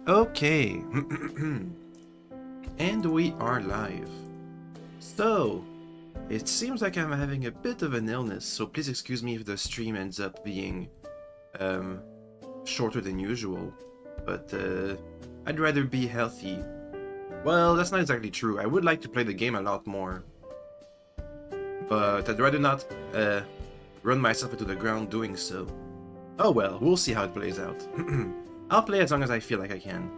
Okay, and we are live. So, it seems like I'm having a bit of an illness, so please excuse me if the stream ends up being shorter than usual. But I'd rather be healthy. Well, that's not exactly true. I would like to play the game a lot more. But I'd rather not run myself into the ground doing so. Oh well, we'll see how it plays out. I'll play as long as I feel like I can.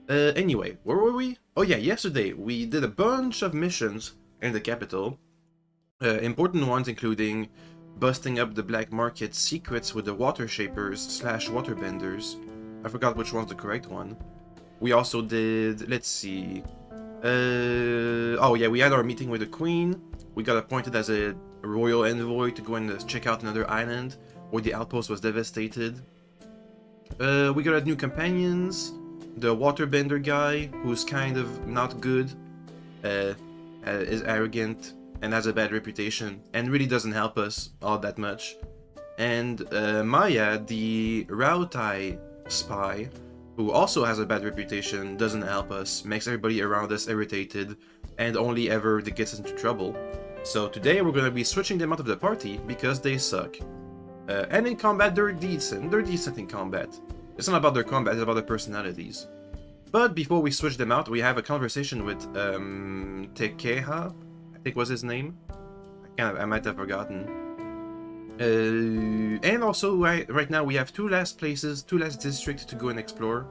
Anyway, where were we? Oh yeah, yesterday we did a bunch of missions in the capital. Important ones including busting up the black market secrets with the water shapers / waterbenders. I forgot which one's the correct one. We also did, let's see. Oh yeah, we had our meeting with the queen. We got appointed as a royal envoy to go and check out another island where the outpost was devastated. We got new companions. The waterbender guy, who's kind of not good, is arrogant and has a bad reputation, and really doesn't help us all that much. And Maya, the Rautai spy, who also has a bad reputation, doesn't help us, makes everybody around us irritated, and only ever gets us into trouble. So today we're going to be switching them out of the party because they suck. And in combat they're decent in combat. It's not about their combat, it's about their personalities. But before we switch them out, we have a conversation with Tekeha, I think was his name. I might have forgotten. And also, right now we have two last districts to go and explore.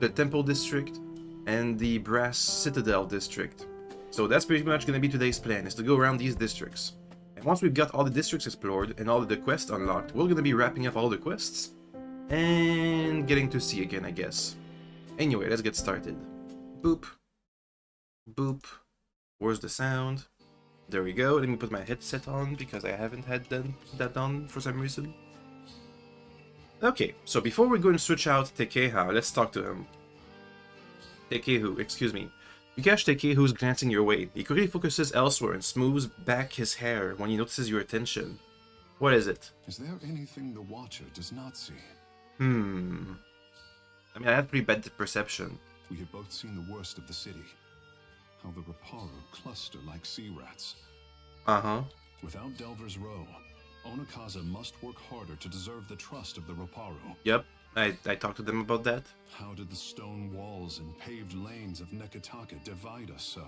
The Temple District and the Brass Citadel District. So that's pretty much going to be today's plan, is to go around these districts. And once we've got all the districts explored and all of the quests unlocked, we're going to be wrapping up all the quests. And getting to sea again, I guess. Anyway, let's get started. Boop. Boop. Where's the sound? There we go. Let me put my headset on because I haven't had that on for some reason. Okay, so before we go and switch out Tekeha, let's talk to him. Tekehu, excuse me. You catch Tekehu's glancing your way. He quickly focuses elsewhere and smooths back his hair when he notices your attention. What is it? Is there anything the Watcher does not see? I mean, I have pretty bad perception. We have both seen the worst of the city. How the Raparo cluster like sea rats. Uh-huh. Without Delver's Row, Onakaza must work harder to deserve the trust of the Raparo. Yep, I talked to them about that. How did the stone walls and paved lanes of Nekataka divide us so?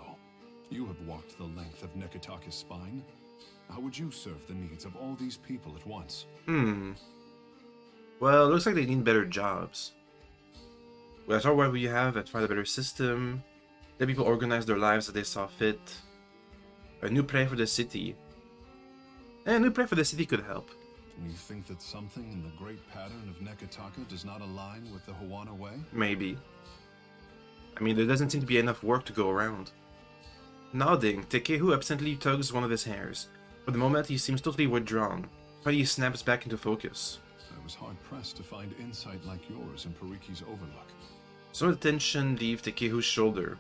You have walked the length of Nekataka's spine. How would you serve the needs of all these people at once? Well, it looks like they need better jobs. Well, that's all what we have. Let's find a better system. Let people organize their lives as they saw fit. A new plan for the city. And a new plan for the city could help. You think that something in the great pattern of Nekataka does not align with the Hawana way? Maybe. I mean, there doesn't seem to be enough work to go around. Nodding, Tekehu absently tugs one of his hairs. For the moment, he seems totally withdrawn. But he snaps back into focus. I was hard-pressed to find insight like yours in Pariki's Overlook. Some of the tension leaves Tekehu's shoulder.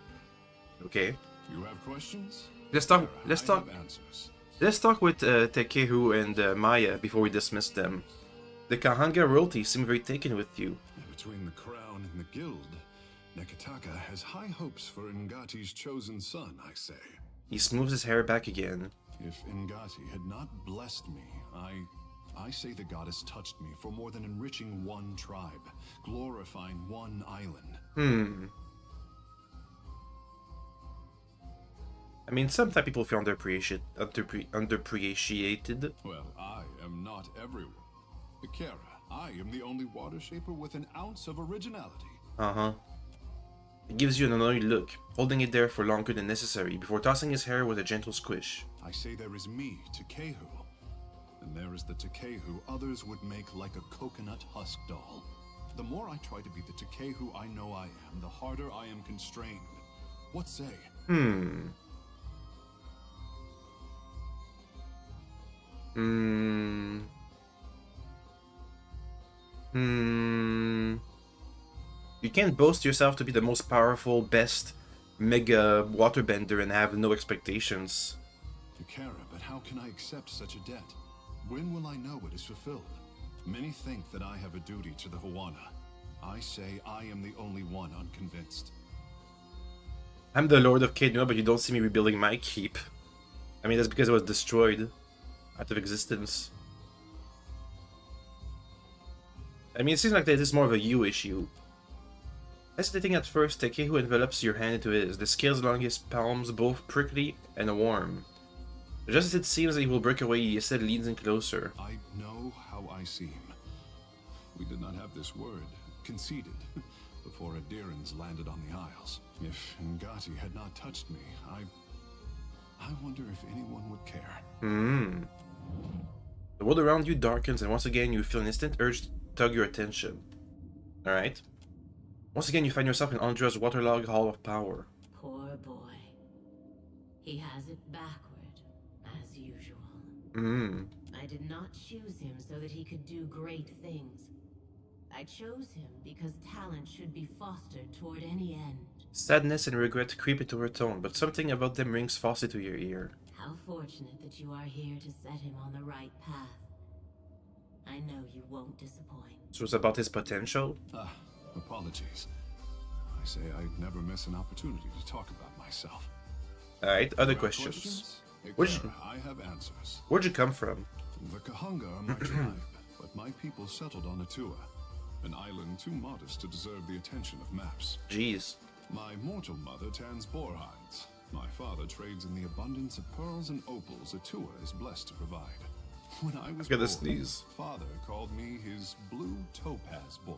Okay. You have questions? Let's talk Answers. Let's talk with Tekehu and Maya before we dismiss them. The Kahanga royalty seem very taken with you. Between the crown and the guild, Nekataka has high hopes for Ngati's chosen son, I say. He smooths his hair back again. If Ngati had not blessed me, I say the goddess touched me for more than enriching one tribe, glorifying one island. I mean, sometimes people feel underappreciated. Well, I am not everyone. Ikera, I am the only water shaper with an ounce of originality. Uh-huh. He gives you an annoyed look, holding it there for longer than necessary before tossing his hair with a gentle squish. I say there is me, Tekehu. And there is the Tekehu others would make like a coconut husk doll. The more I try to be the Tekehu I know I am, the harder I am constrained. What say? You can't boast yourself to be the most powerful, best mega waterbender and have no expectations. Ikera, but how can I accept such a debt? When will I know it is fulfilled? Many think that I have a duty to the Hawana. I say I am the only one unconvinced. I'm the Lord of Cadenua, but you don't see me rebuilding my keep. I mean, that's because it was destroyed out of existence. I mean, it seems like this is more of a you issue. Hesitating at first, Tekehu envelops your hand into his, the scales along his palms both prickly and warm. Just as it seems that he will break away, he instead leans in closer. I know how I seem. We did not have this word conceded before Adirans landed on the Isles. If Ngati had not touched me, I wonder if anyone would care. The world around you darkens, and once again you feel an instant urge to tug your attention. Alright. Once again you find yourself in Andra's waterlogged Hall of Power. Poor boy. He has it backward, as usual. I did not choose him so that he could do great things. I chose him because talent should be fostered toward any end. Sadness and regret creep into her tone, but something about them rings falsely to your ear. How fortunate that you are here to set him on the right path. I know you won't disappoint. So it's about his potential? Apologies. I say I'd never miss an opportunity to talk about myself. Alright, other You have questions. I have answers. Where'd you come from? The Kahunga are my tribe, but my people settled on Atua, an island too modest to deserve the attention of maps. Jeez. My mortal mother tans boar hides. My father trades in the abundance of pearls and opals Atua is blessed to provide. When I was Get born, a sneeze. father called me his blue topaz boy.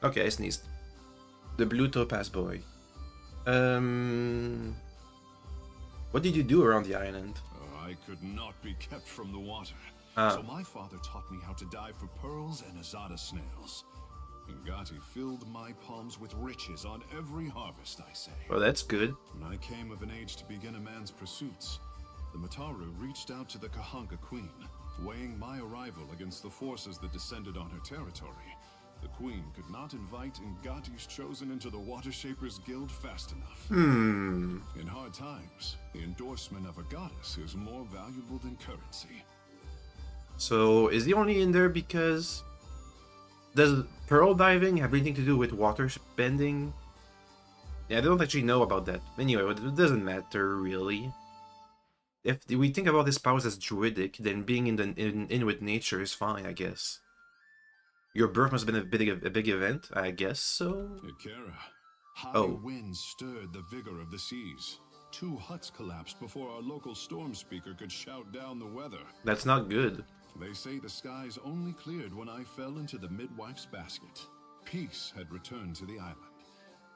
Okay, I sneezed. The blue topaz boy. What did you do around the island? I could not be kept from the water. Ah. So my father taught me how to dive for pearls and azada snails. Ngati filled my palms with riches on every harvest, I say. Well, that's good. When I came of an age to begin a man's pursuits, the Mataru reached out to the Kahunga Queen, weighing my arrival against the forces that descended on her territory. The Queen could not invite Ngati's chosen into the Water Shapers Guild fast enough. In hard times, the endorsement of a goddess is more valuable than currency. So, is he only in there because... Does pearl diving have anything to do with water bending? Yeah, I don't actually know about that. Anyway, it doesn't matter, really. If we think about his powers as druidic, then being in with nature is fine, I guess. Your birth must have been a big event, I guess so? Ikera, high winds stirred the vigor of the seas. 2 huts collapsed before our local storm speaker could shout down the weather. That's not good. They say the skies only cleared when I fell into the midwife's basket. Peace had returned to the island.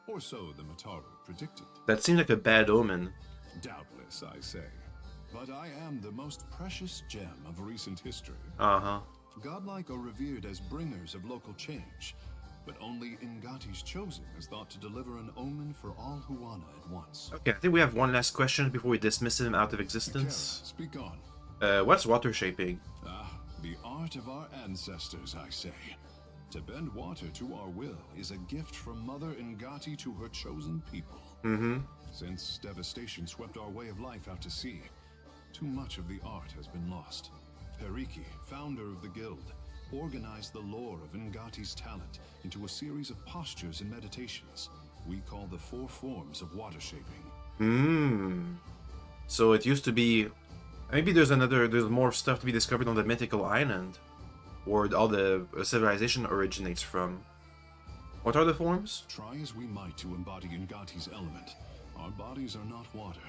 Or so the Mataru predicted. That seemed like a bad omen. Doubtless, I say. But I am the most precious gem of recent history. Uh-huh. Godlike are revered as bringers of local change, but only Ngati's chosen is thought to deliver an omen for all Huana at once. Okay, I think we have one last question before we dismiss him out of existence. Ikera, speak on. What's water shaping? The art of our ancestors, I say. To bend water to our will is a gift from Mother Ngati to her chosen people. Since devastation swept our way of life out to sea, too much of the art has been lost. Periki, founder of the guild, organized the lore of Ngati's talent into a series of postures and meditations we call the 4 forms of water shaping. So it used to be... Maybe there's more stuff to be discovered on the mythical island, where all the civilization originates from. What are the forms? Try as we might to embody Ngati's element, our bodies are not water.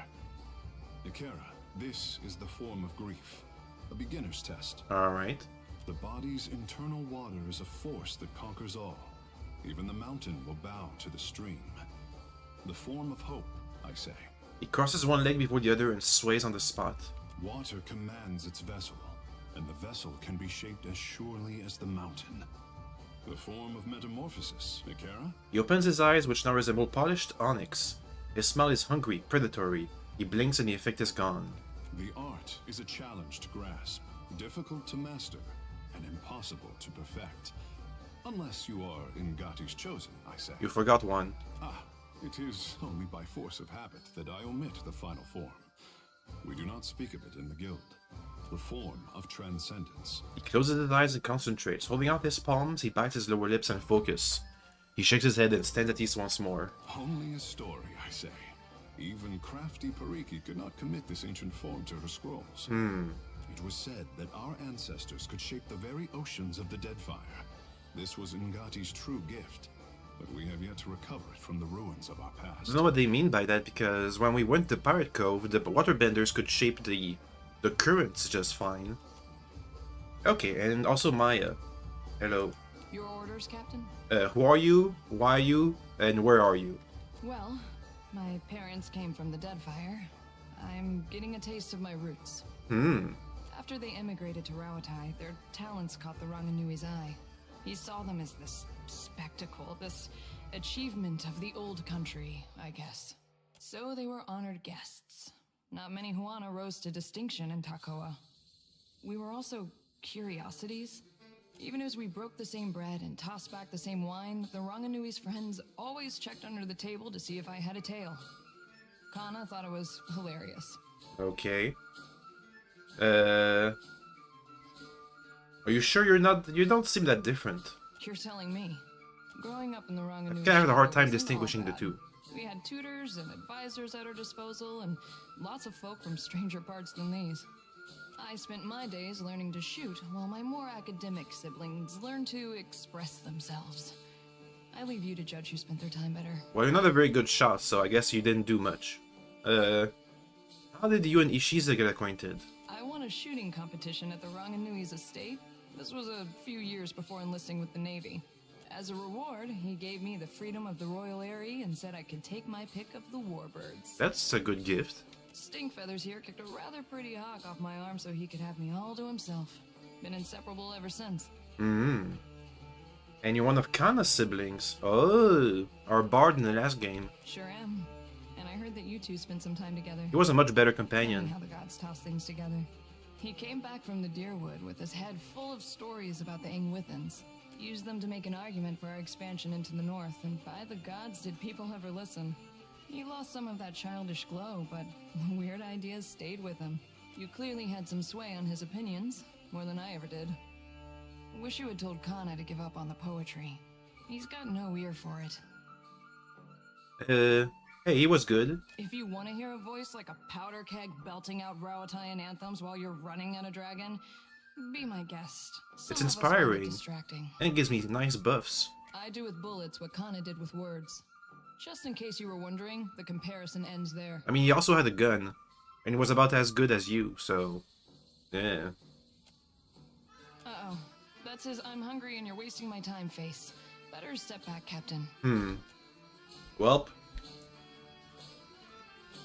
Ikera, this is the form of grief, a beginner's test. Alright. The body's internal water is a force that conquers all. Even the mountain will bow to the stream. The form of hope, I say. He crosses one leg before the other and sways on the spot. Water commands its vessel, and the vessel can be shaped as surely as the mountain. The form of metamorphosis, Ikera? He opens his eyes, which now resemble polished onyx. His smile is hungry, predatory. He blinks and the effect is gone. The art is a challenge to grasp, difficult to master, and impossible to perfect. Unless you are Ngati's chosen, I say. You forgot one. It is only by force of habit that I omit the final form. We do not speak of it in the guild. the form of transcendence. He closes his eyes and concentrates. Holding out his palms, he bites his lower lips and focus. He shakes his head and stands at ease once more. Only a story, I say. Even crafty Pariki could not commit this ancient form to her scrolls. It was said that our ancestors could shape the very oceans of the Deadfire. This was Ngati's true gift, but we have yet to recover it from the ruins of our I past. don't know what they mean by that, because when we went to Pirate Cove, the waterbenders could shape the currents just fine. Okay, and also Maya. Hello. Your orders, Captain? Who are you? Why are you? And where are you? Well, my parents came from the Deadfire. I'm getting a taste of my roots. After they immigrated to Rawatai, their talents caught the Ranganui's eye. He saw them as this spectacle, this achievement of the old country, I guess. So they were honored guests. Not many Huana rose to distinction in Takoa. We were also curiosities. Even as we broke the same bread and tossed back the same wine, the Ranganui's friends always checked under the table to see if I had a tail. Kana thought it was hilarious. Okay. Are you sure you're not? You don't seem that different. You're telling me. Growing up in the I Ranganui, think I have a hard time wasn't all distinguishing the bad. two. We had tutors and advisors at our disposal, and lots of folk from stranger parts than these. I spent my days learning to shoot, while my more academic siblings learned to express themselves. I leave you to judge who spent their time better. Well, you're not a very good shot, so I guess you didn't do much. How did you and Ishiza get acquainted? I won a shooting competition at the Ranganui's estate. This was a few years before enlisting with the Navy. As a reward, he gave me the freedom of the Royal Eyrie and said I could take my pick of the warbirds. That's a good gift. Stinkfeathers here kicked a rather pretty hawk off my arm so he could have me all to himself. Been inseparable ever since. And you're one of Kana's siblings. Oh, our bard in the last game. Sure am. And I heard that you two spent some time together. He was a much better Funny companion. how the gods toss things together. He came back from the Deerwood with his head full of stories about the Ingwithans. Used them to make an argument for our expansion into the north, and by the gods did people ever listen. He lost some of that childish glow, but the weird ideas stayed with him. You clearly had some sway on his opinions, more than I ever did. Wish you had told Kana to give up on the poetry. He's got no ear for it. Hey, he was good. If you want to hear a voice like a powder keg belting out Rawataian anthems while you're running at a dragon, be my guest. Some It's of us find it inspiring. distracting. And it gives me nice buffs. I do with bullets what Kana did with words. Just in case you were wondering, the comparison ends there. I mean, he also had a gun. And he was about as good as you, so... Yeah. Uh-oh. That's his I'm hungry and you're wasting my time face. Better step back, Captain. Welp.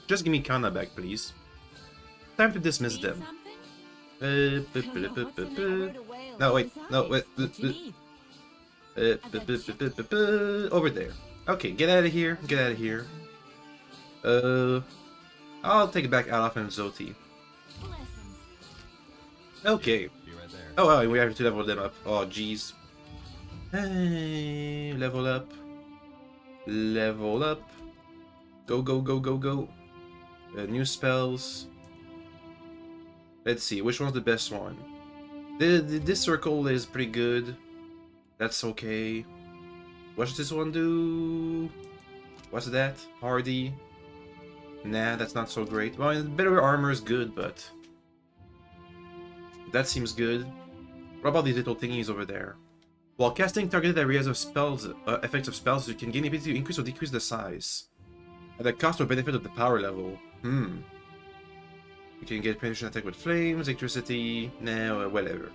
Just give me Kana back, please. Time to dismiss them. No, wait. No, wait. Over there. Okay, get out of here. Get out of here. I'll take it back Alaf and Zoti. Okay. Oh, wow, we have to level them up. Oh, jeez. Hey, level up. Level up. Go, go, go, go, go. New spells. Let's see, which one's the best one? This circle is pretty good. That's okay. What does this one do? What's that? Hardy. Nah, that's not so great. Well, better armor is good, but... that seems good. What about these little thingies over there? While casting targeted areas of spells, effects of spells, you can gain ability to increase or decrease the size. At the cost or benefit of the power level. You can get penetration attack with flames, electricity, whatever.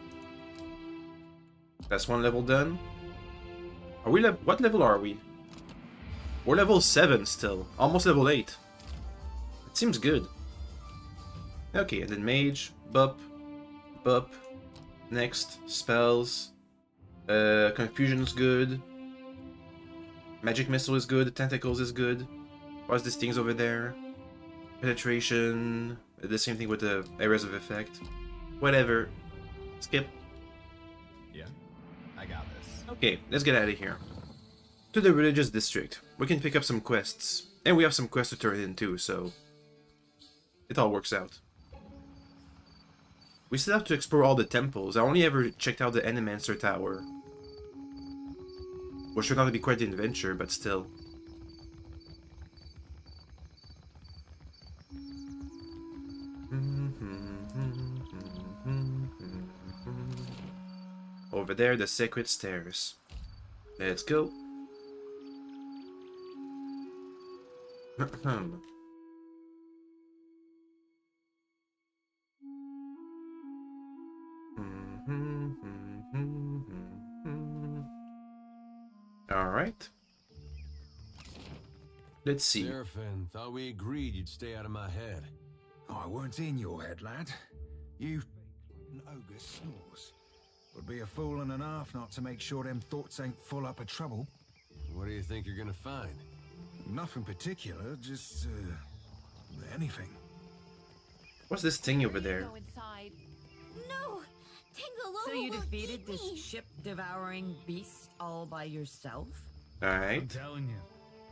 That's one level done. Are we what level are we? We're level 7 still. Almost level 8. It seems good. Okay, and then mage, bup, bup. Next, spells. Confusion's good. Magic missile is good, tentacles is good. What's these things over there? Penetration. The same thing with the areas of effect. Whatever. Skip. Yeah, I got this. Okay, let's get out of here. To the religious district. We can pick up some quests. And we have some quests to turn in too, so... it all works out. We still have to explore all the temples. I only ever checked out the Animancer Tower. Which should not be quite the adventure, but still. Over there, the sacred stairs. Let's go. Alright. Let's see. Seraphin, thought we agreed you'd stay out of my head. I weren't in your head, lad. You... an ogre snores. Would be a fool and a half not to make sure them thoughts ain't full up of trouble. What do you think you're gonna find? Nothing particular, just, anything. What's this thing over there? Go inside. No! Tingle So you will defeated eat this me. ship-devouring beast all by yourself? I'm Alright. telling you,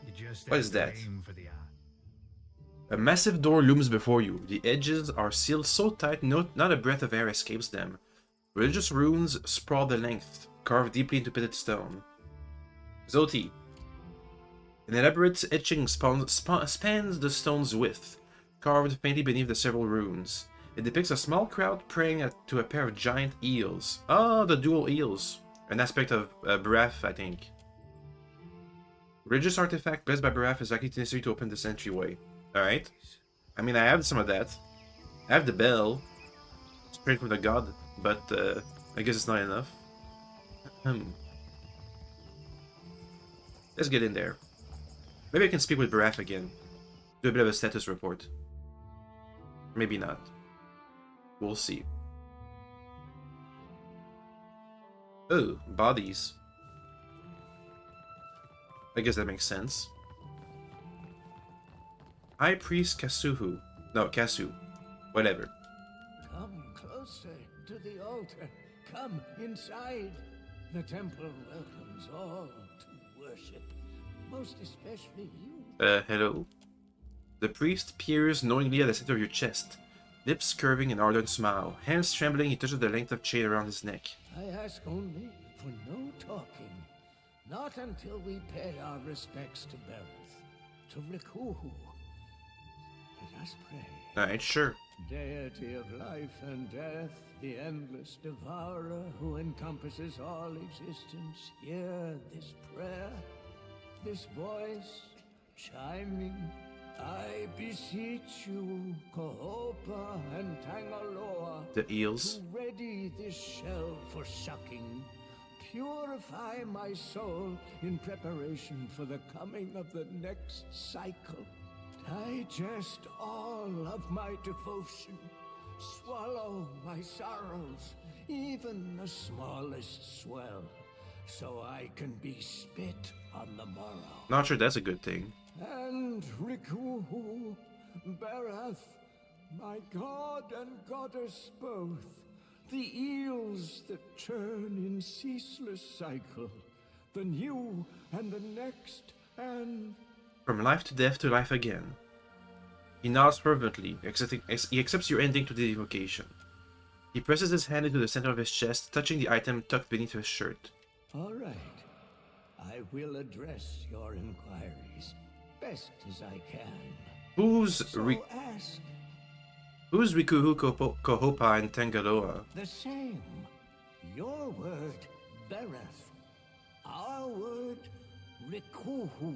you just What have is to that? aim for the eye. A massive door looms before you. The edges are sealed so tight not a breath of air escapes them. Religious runes sprawl the length, carved deeply into pitted stone. Zoti. An elaborate etching spans the stone's width, carved faintly beneath the several runes. It depicts a small crowd praying to a pair of giant eels. Ah, the dual eels. An aspect of Baraf, I think. Religious artifact blessed by Baraf is likely necessary to open this entryway. Alright. I mean, I have some of that. I have the bell. Straight from the god. But, I guess it's not enough. Let's get in there. Maybe I can speak with Baraf again. Do a bit of a status report. Maybe not. We'll see. Oh, bodies. I guess that makes sense. High Priest Kasuhu. No, Kasu. Whatever. Come closer to the altar. Come inside. The temple welcomes all to worship. Most especially you. Hello? The priest peers knowingly at the center of your chest. Lips curving in ardent smile. Hands trembling, he touches the length of chain around his neck. I ask only for no talking. Not until we pay our respects to Bereth, to Rikuhu. Let us pray. Alright, sure. Deity of life and death, the endless devourer who encompasses all existence, hear this prayer, this voice chiming. I beseech you, Kohopa and Tangaloa, The eels. to ready this shell for sucking. Purify my soul in preparation for the coming of the next cycle. Digest all of my devotion. Swallow my sorrows, even the smallest swell, so I can be spit on the morrow. Not sure that's a good thing. And Rikuhu, Barath, my god and goddess both, the eels that turn in ceaseless cycle, the new and the next, and... From life to death to life again. He nods fervently, he accepts your ending to the invocation. He presses his hand into the center of his chest, touching the item tucked beneath his shirt. All right. I will address your inquiries best as I can. Who's So ask Rikuhu, Kohopa, and Tangaloa? the same. Your word, Bereth. Our word, Rikuhu.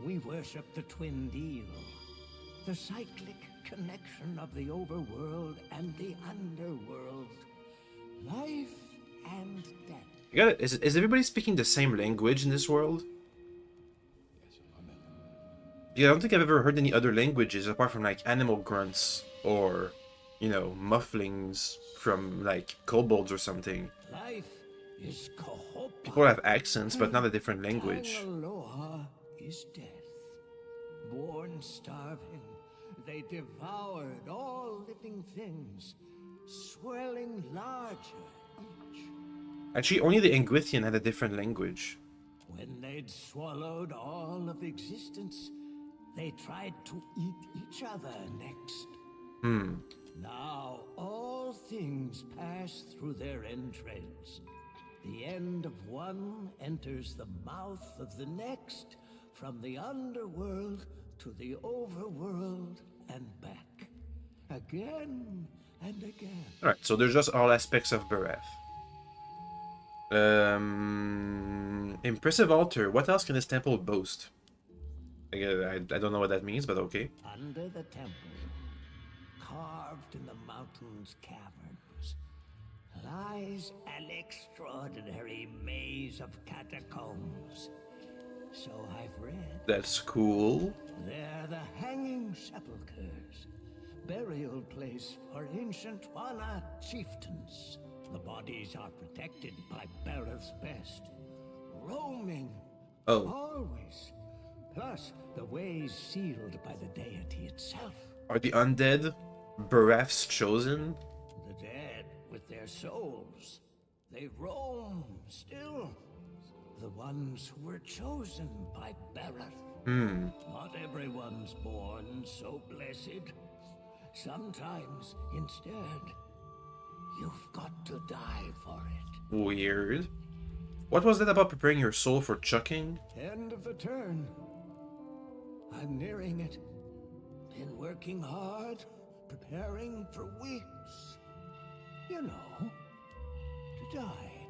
We worship the twin deal, the cyclic connection of the overworld and the underworld, life and death. You got it. Is everybody speaking the same language in this world? Yeah, I don't think I've ever heard any other languages apart from like animal grunts or, you know, mufflings from like kobolds or something. Life is Kohopa. People have accents, but not a different language. Aloha is death. Born starving, they devoured all living things, swelling larger each. Actually, only the Engwithian had a different language. When they'd swallowed all of existence, they tried to eat each other next. Now all things pass through their entrails. The end of one enters the mouth of the next, from the underworld to the overworld and back. Again and again. Alright, so there's just all aspects of Bereth. Impressive altar. What else can this temple boast? I don't know what that means, but okay. Under the temple, carved in the mountain's caverns, lies an extraordinary maze of catacombs. So I've read. That's cool. They're the hanging sepulchres, burial place for ancient Wana chieftains. The bodies are protected by Bereth's best, roaming always. Plus, the ways sealed by the deity itself. Are the undead Bereth's chosen? The dead with their souls, they roam still. The ones who were chosen by Bereth. Not everyone's born so blessed. Sometimes, instead, you've got to die for it. Weird. What was that about preparing your soul for chucking? End of the turn. I'm nearing it. Been working hard, preparing for weeks. You know, to die.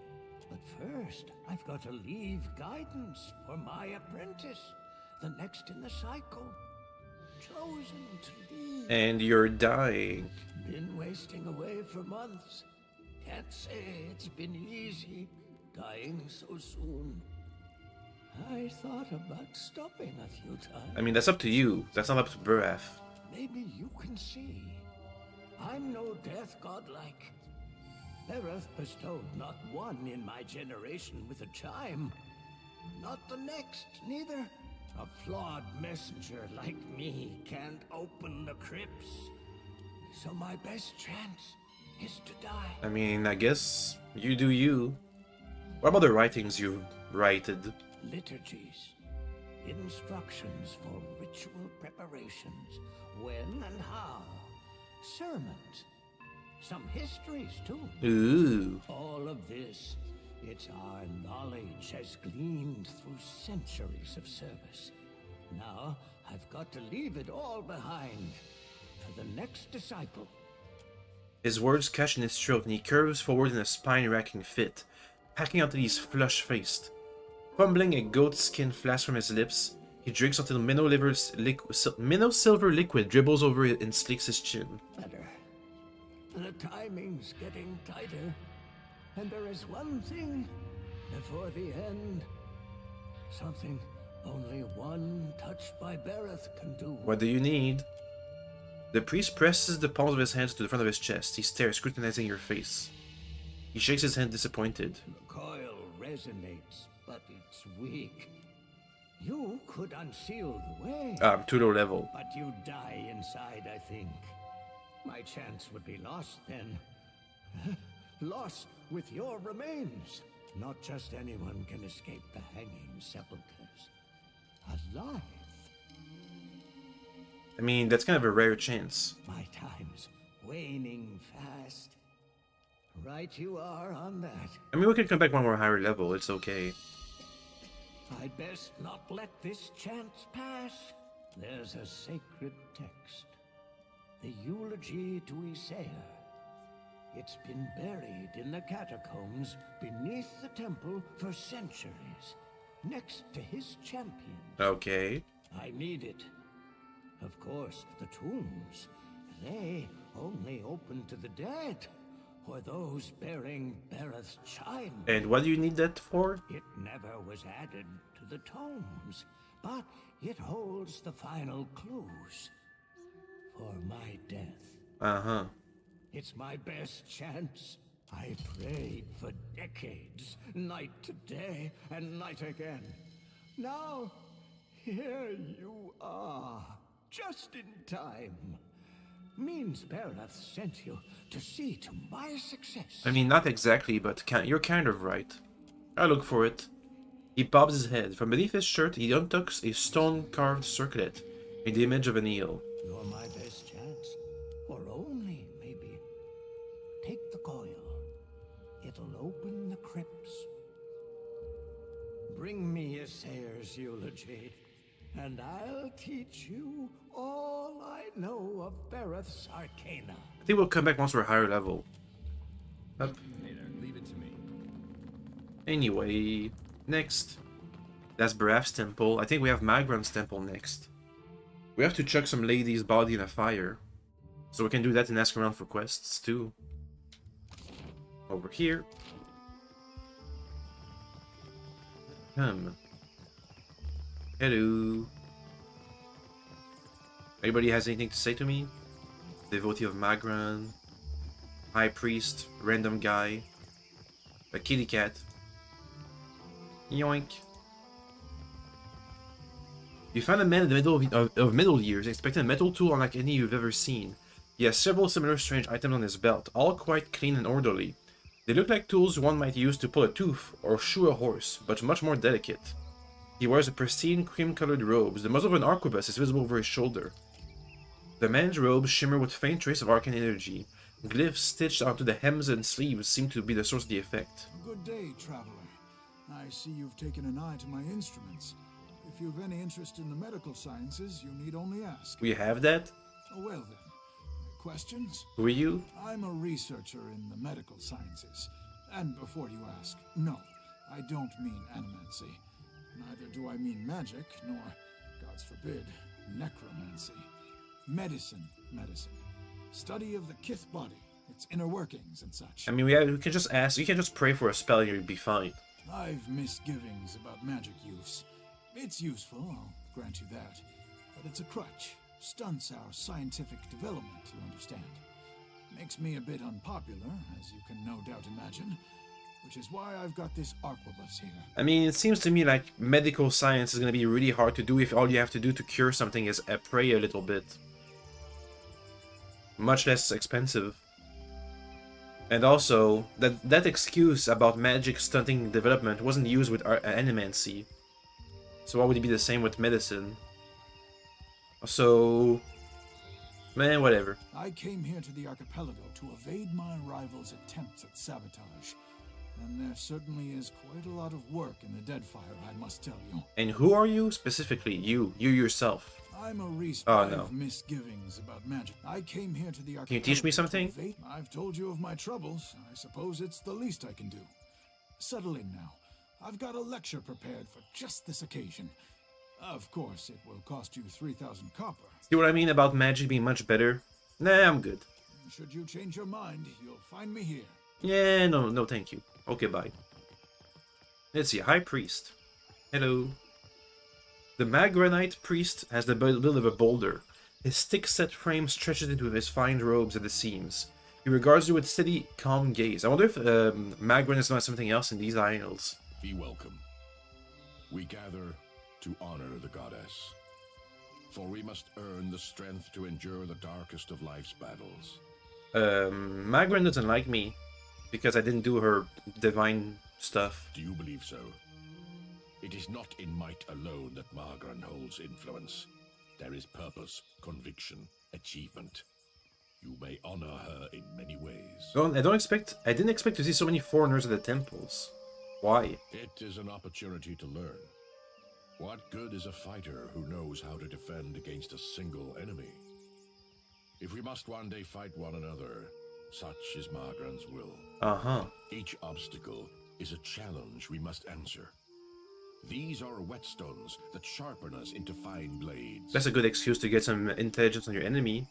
But first, I've got to leave guidance for my apprentice, the next in the cycle. Chosen to lead. And you're dying. Been wasting away for months. Can't say it's been easy, dying so soon. I thought about stopping a few times. I mean, that's up to you. That's not up to Bereth. Maybe you can see. I'm no death god like. Bereth bestowed not one in my generation with a chime. Not the next, neither. A flawed messenger like me can't open the crypts. So my best chance is to die. I mean, I guess you do you. What about the writings you righted? Liturgies, instructions for ritual preparations, when and how, sermons, some histories too. Ooh. All of this, it's our knowledge has gleaned through centuries of service. Now, I've got to leave it all behind for the next disciple. His words catch in his throat and he curves forward in a spine-racking fit, hacking out he's flush-faced. Fumbling a goat skin flask from his lips, he drinks until minnow silver liquid dribbles over it and slicks his chin. Better. The timing's getting tighter. And there is one thing before the end. Something only one touched by Bereth can do. What do you need? The priest presses the palms of his hands to the front of his chest. He stares, scrutinizing your face. He shakes his head, disappointed. The coil resonates, but it's weak. You could unseal the way. I'm too low level. But you'd die inside, I think. My chance would be lost then. Lost with your remains. Not just anyone can escape the hanging sepulchres. Alive. I mean, that's kind of a rare chance. My time's waning fast. Right you are on that. I mean, we can come back one more higher level. It's okay. I'd best not let this chance pass. There's a sacred text. The eulogy to Isaiah. It's been buried in the catacombs beneath the temple for centuries, next to his champion. Okay. I need it. Of course, the tombs, they only open to the dead, or those bearing Bereth's chime. And what do you need that for? It never was added to the tomes, but it holds the final clues for my death. Uh-huh. It's my best chance. I prayed for decades, night to day and night again. Now, here you are, just in time. Means Bereth sent you to see to my success. I mean, not exactly, but you're kind of right. I look for it. He bobs his head. From beneath his shirt, he untucks a stone-carved circlet in the image of an eel. You're my best chance, or only this eulogy, and I'll teach you all I know of Bereth's arcana. I think we'll come back once we're higher level. Up. Leave it to me. Anyway, next. That's Barath's temple. I think we have Magran's temple next. We have to chuck some lady's body in a fire. So we can do that and ask around for quests too. Over here. Come. Hello. Anybody has anything to say to me? Devotee of Magran. High priest. Random guy. A kitty cat. Yoink. You find a man in the middle of middle years, expecting a metal tool unlike any you've ever seen. He has several similar strange items on his belt, all quite clean and orderly. They look like tools one might use to pull a tooth or shoe a horse, but much more delicate. He wears a pristine cream-colored robes. The muzzle of an arquebus is visible over his shoulder. The man's robes shimmer with faint trace of arcane energy. Glyphs stitched onto the hems and sleeves seem to be the source of the effect. Good day, traveler. I see you've taken an eye to my instruments. If you've any interest in the medical sciences, you need only ask. We have that? Oh, well then. Questions? Who are you? I'm a researcher in the medical sciences. And before you ask, no, I don't mean animancy. Neither do I mean magic, nor, gods forbid, necromancy. Medicine. Study of the kith body, its inner workings and such. I mean, we can just ask. You can just pray for a spell and you'll be fine. I've misgivings about magic use. It's useful, I'll grant you that. But it's a crutch. Stunts our scientific development, you understand. Makes me a bit unpopular, as you can no doubt imagine. Which is why I've got this arquebus here. I mean, it seems to me like medical science is going to be really hard to do if all you have to do to cure something is pray a little bit. Much less expensive. And also, that excuse about magic stunting development wasn't used with animancy. So why would it be the same with medicine? So, man, whatever. I came here to the archipelago to evade my rival's attempts at sabotage. And there certainly is quite a lot of work in the Deadfire, I must tell you. And who are you? Specifically, you yourself. I'm a researcher. Oh, no. I've misgivings about magic. I came here to the archipelago. Can you teach me something? I've told you of my troubles. I suppose it's the least I can do. Settle in now. I've got a lecture prepared for just this occasion. Of course, it will cost you 3,000 copper. See what I mean about magic being much better? Nah, I'm good. Should you change your mind, you'll find me here. Yeah, no, thank you. Okay, bye. Let's see, High Priest. Hello. The Magranite Priest has the build of a boulder. His thick-set frame stretches into his fine robes at the seams. He regards you with steady, calm gaze. I wonder if Magran is not something else in these isles. Be welcome. We gather to honor the goddess. For we must earn the strength to endure the darkest of life's battles. Magran doesn't like me because I didn't do her divine stuff. Do you believe so? It is not in might alone that Magran holds influence. There is purpose, conviction, achievement. You may honor her in many ways. I didn't expect to see so many foreigners at the temples. Why? It is an opportunity to learn. What good is a fighter who knows how to defend against a single enemy? If we must one day fight one another, such is Magran's will. Each obstacle is a challenge we must answer. These are whetstones that sharpen us into fine blades. That's a good excuse to get some intelligence on your enemy.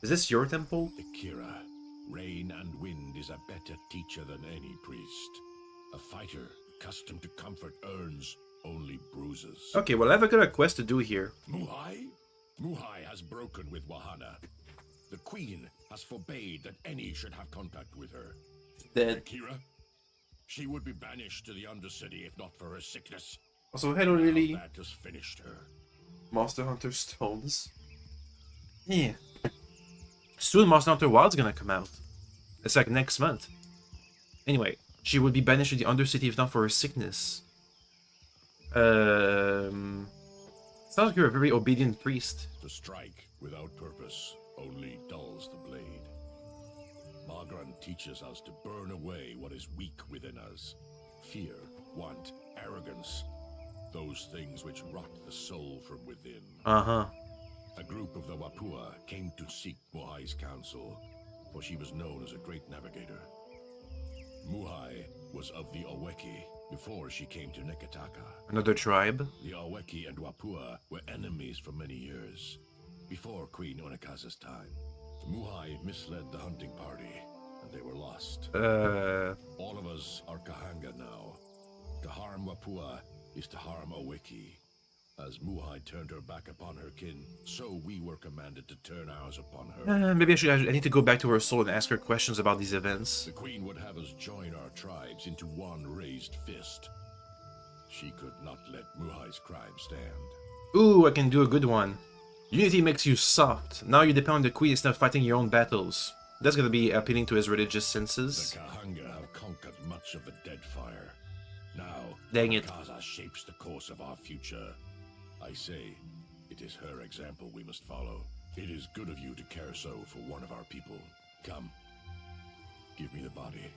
Is this your temple? Akira, rain and wind is a better teacher than any priest. A fighter accustomed to comfort earns only bruises. Okay, well, I've got a quest to do here. Muhai? Muhai has broken with Wahana. The queen has forbade that any should have contact with her. Dead. Akira? She would be banished to the Undercity if not for her sickness. Also, hello, Lily. That has finished her. Monster Hunter Stones. Yeah. Soon Monster Hunter Wild's gonna come out. It's like next month. Anyway, she would be banished to the Undercity if not for her sickness. Sounds like you're a very obedient priest. To strike without purpose only dulls the blade. Magran teaches us to burn away what is weak within us. Fear, want, arrogance. those things which rot the soul from within. Uh-huh. A group of the Wapua came to seek Muhai's counsel, for she was known as a great navigator. Muhai was of the Aweki before she came to Nekataka. Another tribe? The Aweki and Wapua were enemies for many years, before Queen Onekaza's time. Muhai misled the hunting party, and they were lost. All of us are Kahanga now. To harm Wapua is to harm Aweki. As Muhai turned her back upon her kin, so we were commanded to turn ours upon her. Maybe I need to go back to her soul and ask her questions about these events. The Queen would have us join our tribes into one raised fist. She could not let Muhai's crime stand. Ooh, I can do a good one. Unity makes you soft. Now you depend on the Queen instead of fighting your own battles. That's gonna be appealing to his religious senses. The Kahanga have conquered much of the Deadfire. Now, dang it. Kaza shapes the course of our future. I say, it is her example we must follow. It is good of you to care so for one of our people. Come, give me the body.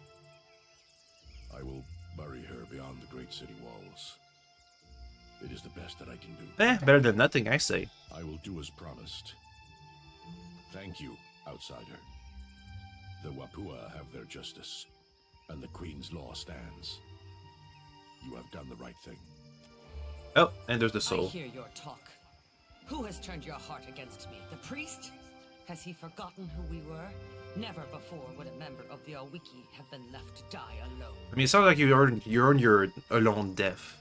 I will bury her beyond the great city walls. It is the best that I can do. Better than nothing, I say. I will do as promised. Thank you, outsider. The Wapua have their justice, and the Queen's law stands. You have done the right thing. Oh, and there's the soul. I hear your talk. Who has turned your heart against me? The priest? Has he forgotten who we were? Never before would a member of the Awiki have been left to die alone. I mean, it sounds like you earned your alone death.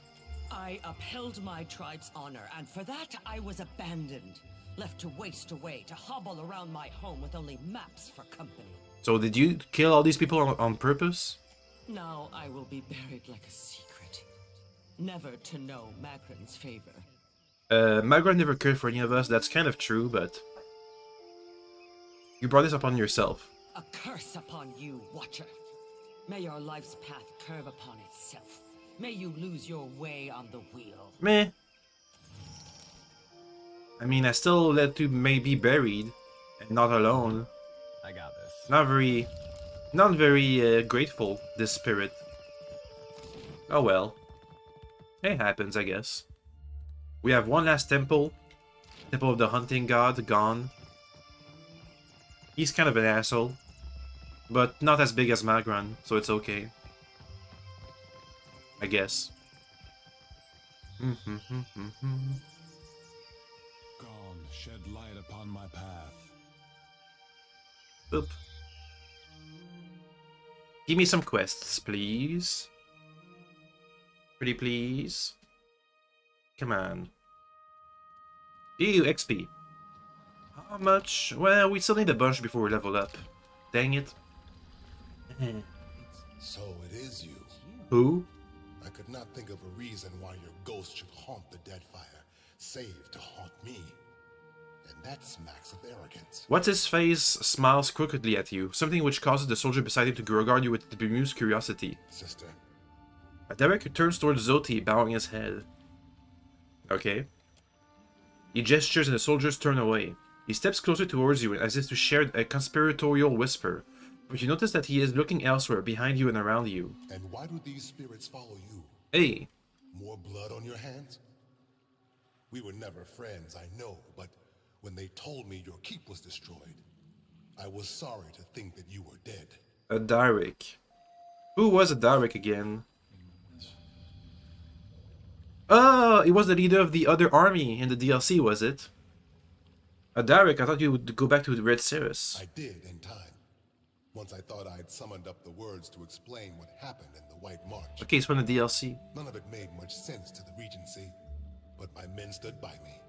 I upheld my tribe's honor, and for that I was abandoned. Left to waste away, to hobble around my home with only maps for company. So did you kill all these people on purpose? Now I will be buried like a secret. Never to know Magran's favor. Magran never cared for any of us, that's kind of true, but... You brought this upon yourself. A curse upon you, Watcher. May your life's path curve upon itself. May you lose your way on the wheel. Meh. I mean, I still let you may be buried, and not alone. I got this. Not very grateful, this spirit. Oh well. It happens, I guess. We have one last temple. Temple of the Hunting God, gone. He's kind of an asshole. But not as big as Magran, so it's okay. I guess. Gone, shed light upon my path. Oop. Give me some quests, please. Pretty please. Come on. Ew, XP. How much? Well, we still need a bunch before we level up. Dang it. So it is you. Who? I could not think of a reason why your ghost should haunt the Deadfire, save to haunt me. And that smacks of arrogance. What's his face smiles crookedly at you, something which causes the soldier beside him to regard you with bemused curiosity. Sister. Derek turns towards Zoti, bowing his head. Okay. He gestures and the soldiers turn away. He steps closer towards you as if to share a conspiratorial whisper, but you notice that he is looking elsewhere, behind you and around you. And why do these spirits follow you? Hey. More blood on your hands? We were never friends, I know, but when they told me your keep was destroyed, I was sorry to think that you were dead. A Derek. Who was a Derek again? Oh, he was the leader of the other army in the DLC, was it? Derek, I thought you would go back to the Red Cirrus. I did, in time. Once I thought I had summoned up the words to explain what happened in the White March. Okay, it's from the DLC. None of it made much sense to the Regency, but my men stood by me.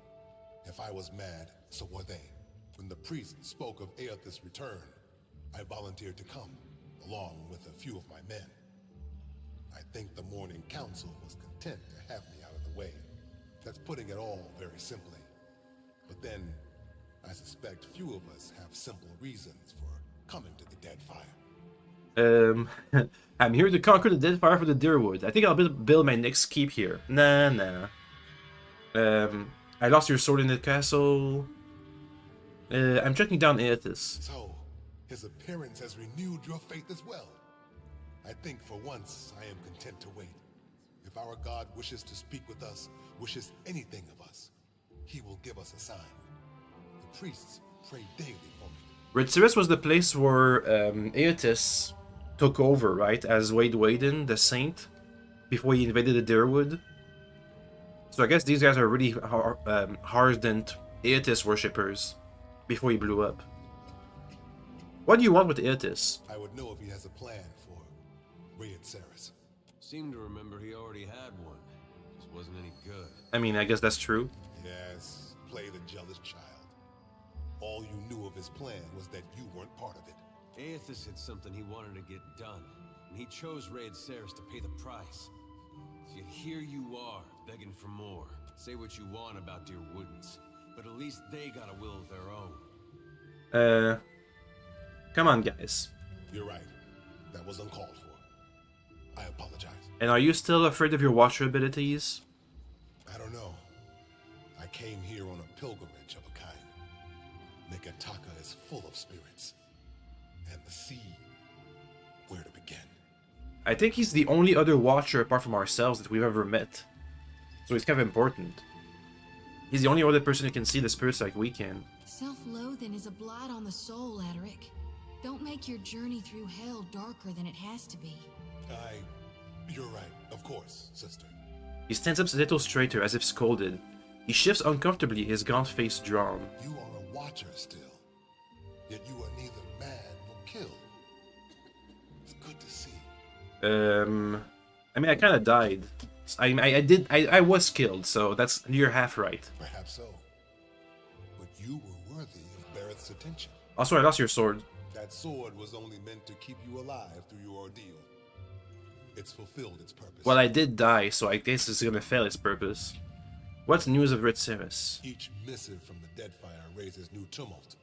If I was mad, so were they. When the priest spoke of Aethys' return, I volunteered to come, along with a few of my men. I think the Morning Council was content to have me out of the way. That's putting it all very simply. But then, I suspect few of us have simple reasons for coming to the Deadfire. I'm here to conquer the Deadfire for the Deerwood. I think I'll build my next keep here. Nah. I lost your sword in the castle. I'm tracking down Aethys. So, his appearance has renewed your faith as well. I think for once I am content to wait. If our God wishes to speak with us, wishes anything of us, he will give us a sign. The priests pray daily for it. Ritziris was the place where Aeotis took over, right? As Wade Waden, the saint, before he invaded the Deerwood. So I guess these guys are really ardent Aeotis worshippers before he blew up. What do you want with Aeotis? I would know if he has a plan for Ritziris. Seemed to remember he already had one. Just wasn't any good. I mean, I guess that's true. Yes, play the jealous child. All you knew of his plan was that you weren't part of it. Aethys had something he wanted to get done, and he chose Ritziris to pay the price. Yet here you are, begging for more. Say what you want about Dear Woodens, but at least they got a will of their own. Come on, guys. You're right. That was uncalled for. I apologize. And are you still afraid of your Watcher abilities? I don't know. I came here on a pilgrimage of a kind. Nekataka is full of spirits. And the sea, where to begin? I think he's the only other Watcher apart from ourselves that we've ever met. So he's kind of important. He's the only other person who can see the spirits like we can. Self-loathing is a blight on the soul, Adaric. Don't make your journey through hell darker than it has to be. You're right, of course, sister. He stands up a little straighter, as if scolded. He shifts uncomfortably, his gaunt face drawn. You are a Watcher still. Yet you are neither mad nor killed. It's good to see. I mean, I kind of died. I was killed, so that's, you're half right. Perhaps so. But you were worthy of Barrett's attention. Also, I lost your sword. That sword was only meant to keep you alive through your ordeal. It's fulfilled its purpose. Well, I did die, so I guess it's gonna fail its purpose. What's news of Ritziris? Each missive from the Deadfire raises new tumult.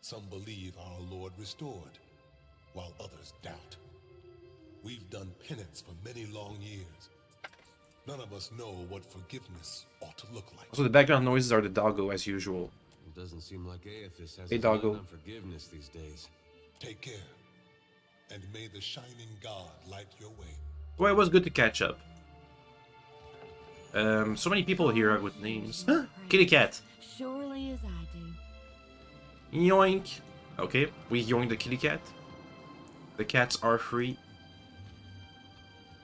Some believe our Lord restored, while others doubt. We've done penance for many long years. None of us know what forgiveness ought to look like. Also, the background noises are the doggo, as usual. It doesn't seem like Aethys has Hey, a doggo. plan on forgiveness these days. Take care, and may the shining God light your way. Well, it was good to catch up. So many people here with names. Kitty cat. Surely as I do. Yoink. Okay, we yoink the kitty cat. The cats are free.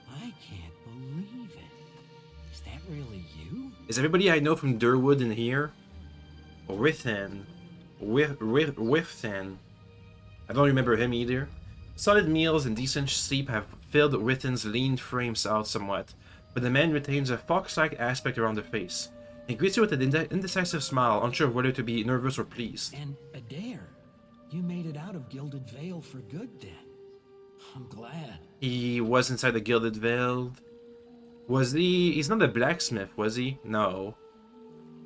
I can't believe it. Is that really you? Is everybody I know from Durwood in here? Withan. Withan. I don't remember him either. Solid meals and decent sleep have filled Withan's lean frames out somewhat, but the man retains a fox-like aspect around the face. He greets you with an indecisive smile, unsure of whether to be nervous or pleased. And Adair, you made it out of Gilded Vale for good then. I'm glad. He was inside the Gilded Vale. Was he? He's not a blacksmith, was he? No.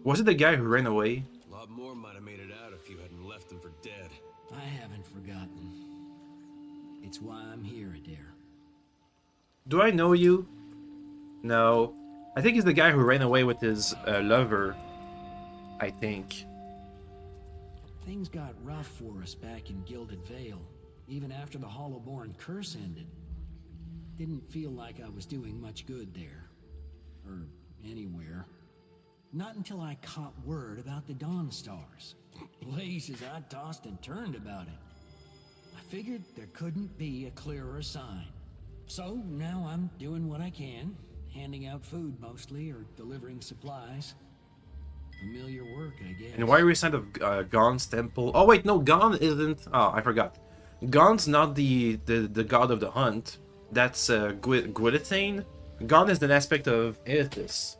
Was it the guy who ran away? A lot more might have made it out if you hadn't left them for dead. I haven't forgotten. It's why I'm here, Adair. Do I know you? No. I think he's the guy who ran away with his lover. I think. Things got rough for us back in Gilded Vale, even after the Hollowborn curse ended. Didn't feel like I was doing much good there. Or anywhere. Not until I caught word about the Dawn Stars. Blazes, I tossed and turned about it. I figured there couldn't be a clearer sign. So now I'm doing what I can, handing out food mostly, or delivering supplies. Familiar work, I guess. And why are we inside of Gon's temple? Oh wait, no, Gon isn't. Oh, I forgot. Gon's not the god of the hunt. That's Gwilethane. Gon is an aspect of Aethys.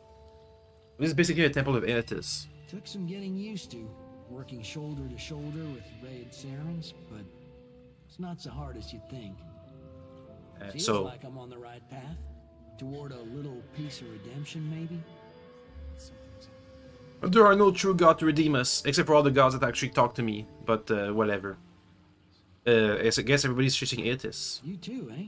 This is basically a temple of Aethys. Took some getting used to, working shoulder to shoulder with Raid Sarens, but it's not so hard as you'd think. Feels like I'm on the right path, toward a little piece of redemption, maybe. There are no true gods to redeem us, except for all the gods that actually talk to me. But whatever. I guess everybody's chasing Aethys. You too, eh?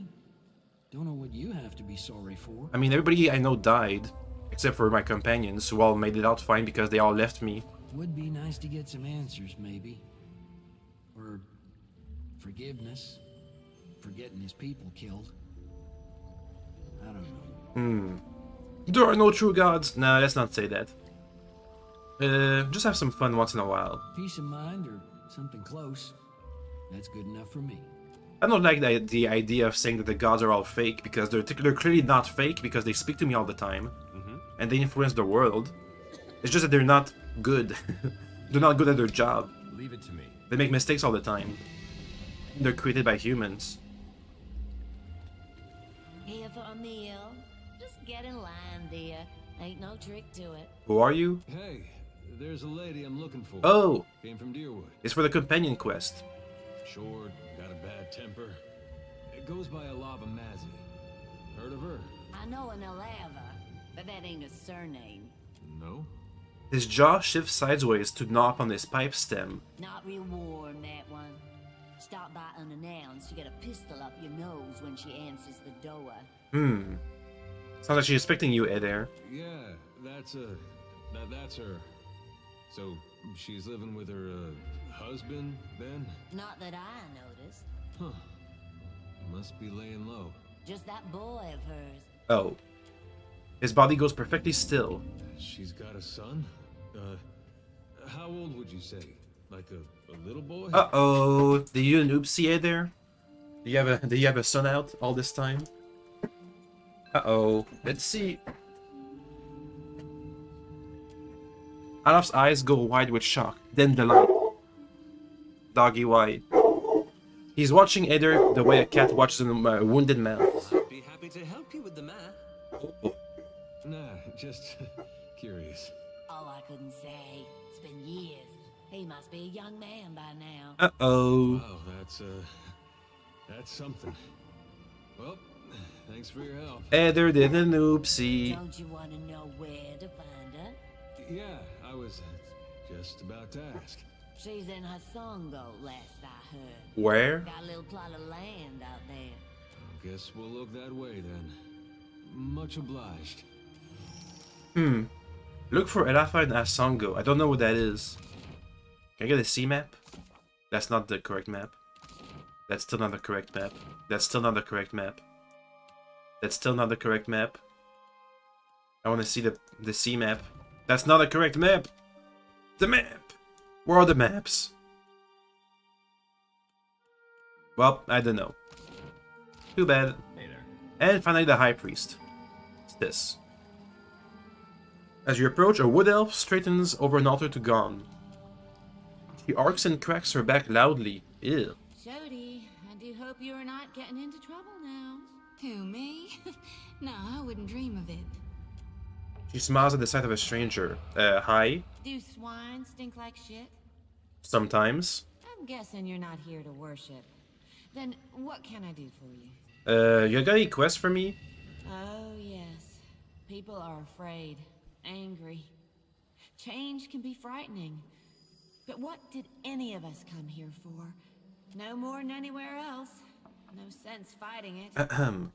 Don't know what you have to be sorry for. I mean, everybody I know died, except for my companions, who all made it out fine because they all left me. Would be nice to get some answers, maybe. Or forgiveness for getting his people killed. don't know. There are no true gods. Nah, let's not say that. Just have some fun once in a while. Peace of mind or something close. That's good enough for me. I don't like the idea of saying that the gods are all fake, because they're clearly not fake, because they speak to me all the time. And they influence the world. It's just that they're not good. They're not good at their job. Leave it to me. They make mistakes all the time. They're created by humans. Here for a meal? Just get in line, dear. Ain't no trick to it. Who are you? Hey, there's a lady I'm looking for. Oh! Came from Deerwood. It's for the companion quest. Short, got a bad temper. It goes by a lava Mazzy. Heard of her? I know an Alava, but that ain't a surname. No? His jaw shifts sideways to gnaw on his pipe stem. Not real warm, that one. Stop by unannounced, you get a pistol up your nose when she answers the door. Sounds like she's expecting you, Adair. Yeah, that's her. So, she's living with her, husband, then? Not that I noticed. Huh. Must be laying low. Just that boy of hers. Oh. His body goes perfectly still. She's got a son? How old would you say? Like a little boy? Uh-oh. Did you do an oopsie, Adair? Do you have a son out all this time? Uh-oh. Let's see. Olaf's eyes go wide with shock, then delight. Doggy wide. He's watching Adair the way a cat watches a wounded mouse. I'd be happy to help you with the math. Nah, just curious. Oh, I couldn't say. It's been years. He must be a young man by now. Uh-oh. Wow, that's something. Well, thanks for your help. Adair did an oopsie. Don't you want to know where to find her? Yeah, I was just about to ask. She's in Hasongo, last I heard. Where? Got a little plot of land out there. Guess we'll look that way then. Much obliged. Look for Elafa and Asongo. I don't know what that is. Can I get a C map? That's not the correct map. That's still not the correct map. That's still not the correct map. That's still not the correct map. I want to see the C map. That's not the correct map! The map! Where are the maps? Well, I don't know. Too bad. Hey there. And finally the High Priest. It's this. As you approach, a wood elf straightens over an altar to Gon. She arcs and cracks her back loudly. Ew. Shody, I do hope you are not getting into trouble now. Who, me? No, I wouldn't dream of it. She smiles at the sight of a stranger. Hi? Do swine stink like shit? Sometimes. I'm guessing you're not here to worship. Then what can I do for you? You got any quests for me? Oh, yes. People are afraid, angry. Change can be frightening. But what did any of us come here for? No more than anywhere else. No sense fighting it. Ahem.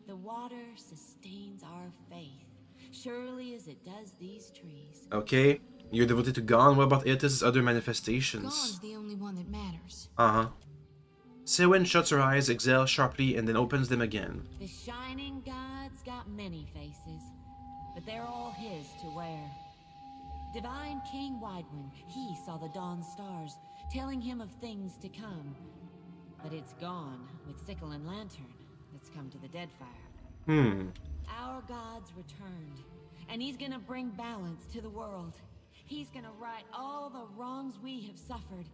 The water sustains our faith, surely as it does these trees. Okay. You're devoted to Gon. What about Aetis' other manifestations? Gon's the only one that matters. Uh-huh. Selwyn shuts her eyes, exhales sharply, and then opens them again. The shining god's got many faces, but they're all his to wear. Divine King Widewind, he saw the dawn stars, telling him of things to come. But it's gone with sickle and lantern that's come to the Deadfire. Our god's returned, and he's gonna bring balance to the world. He's gonna right all the wrongs we have suffered.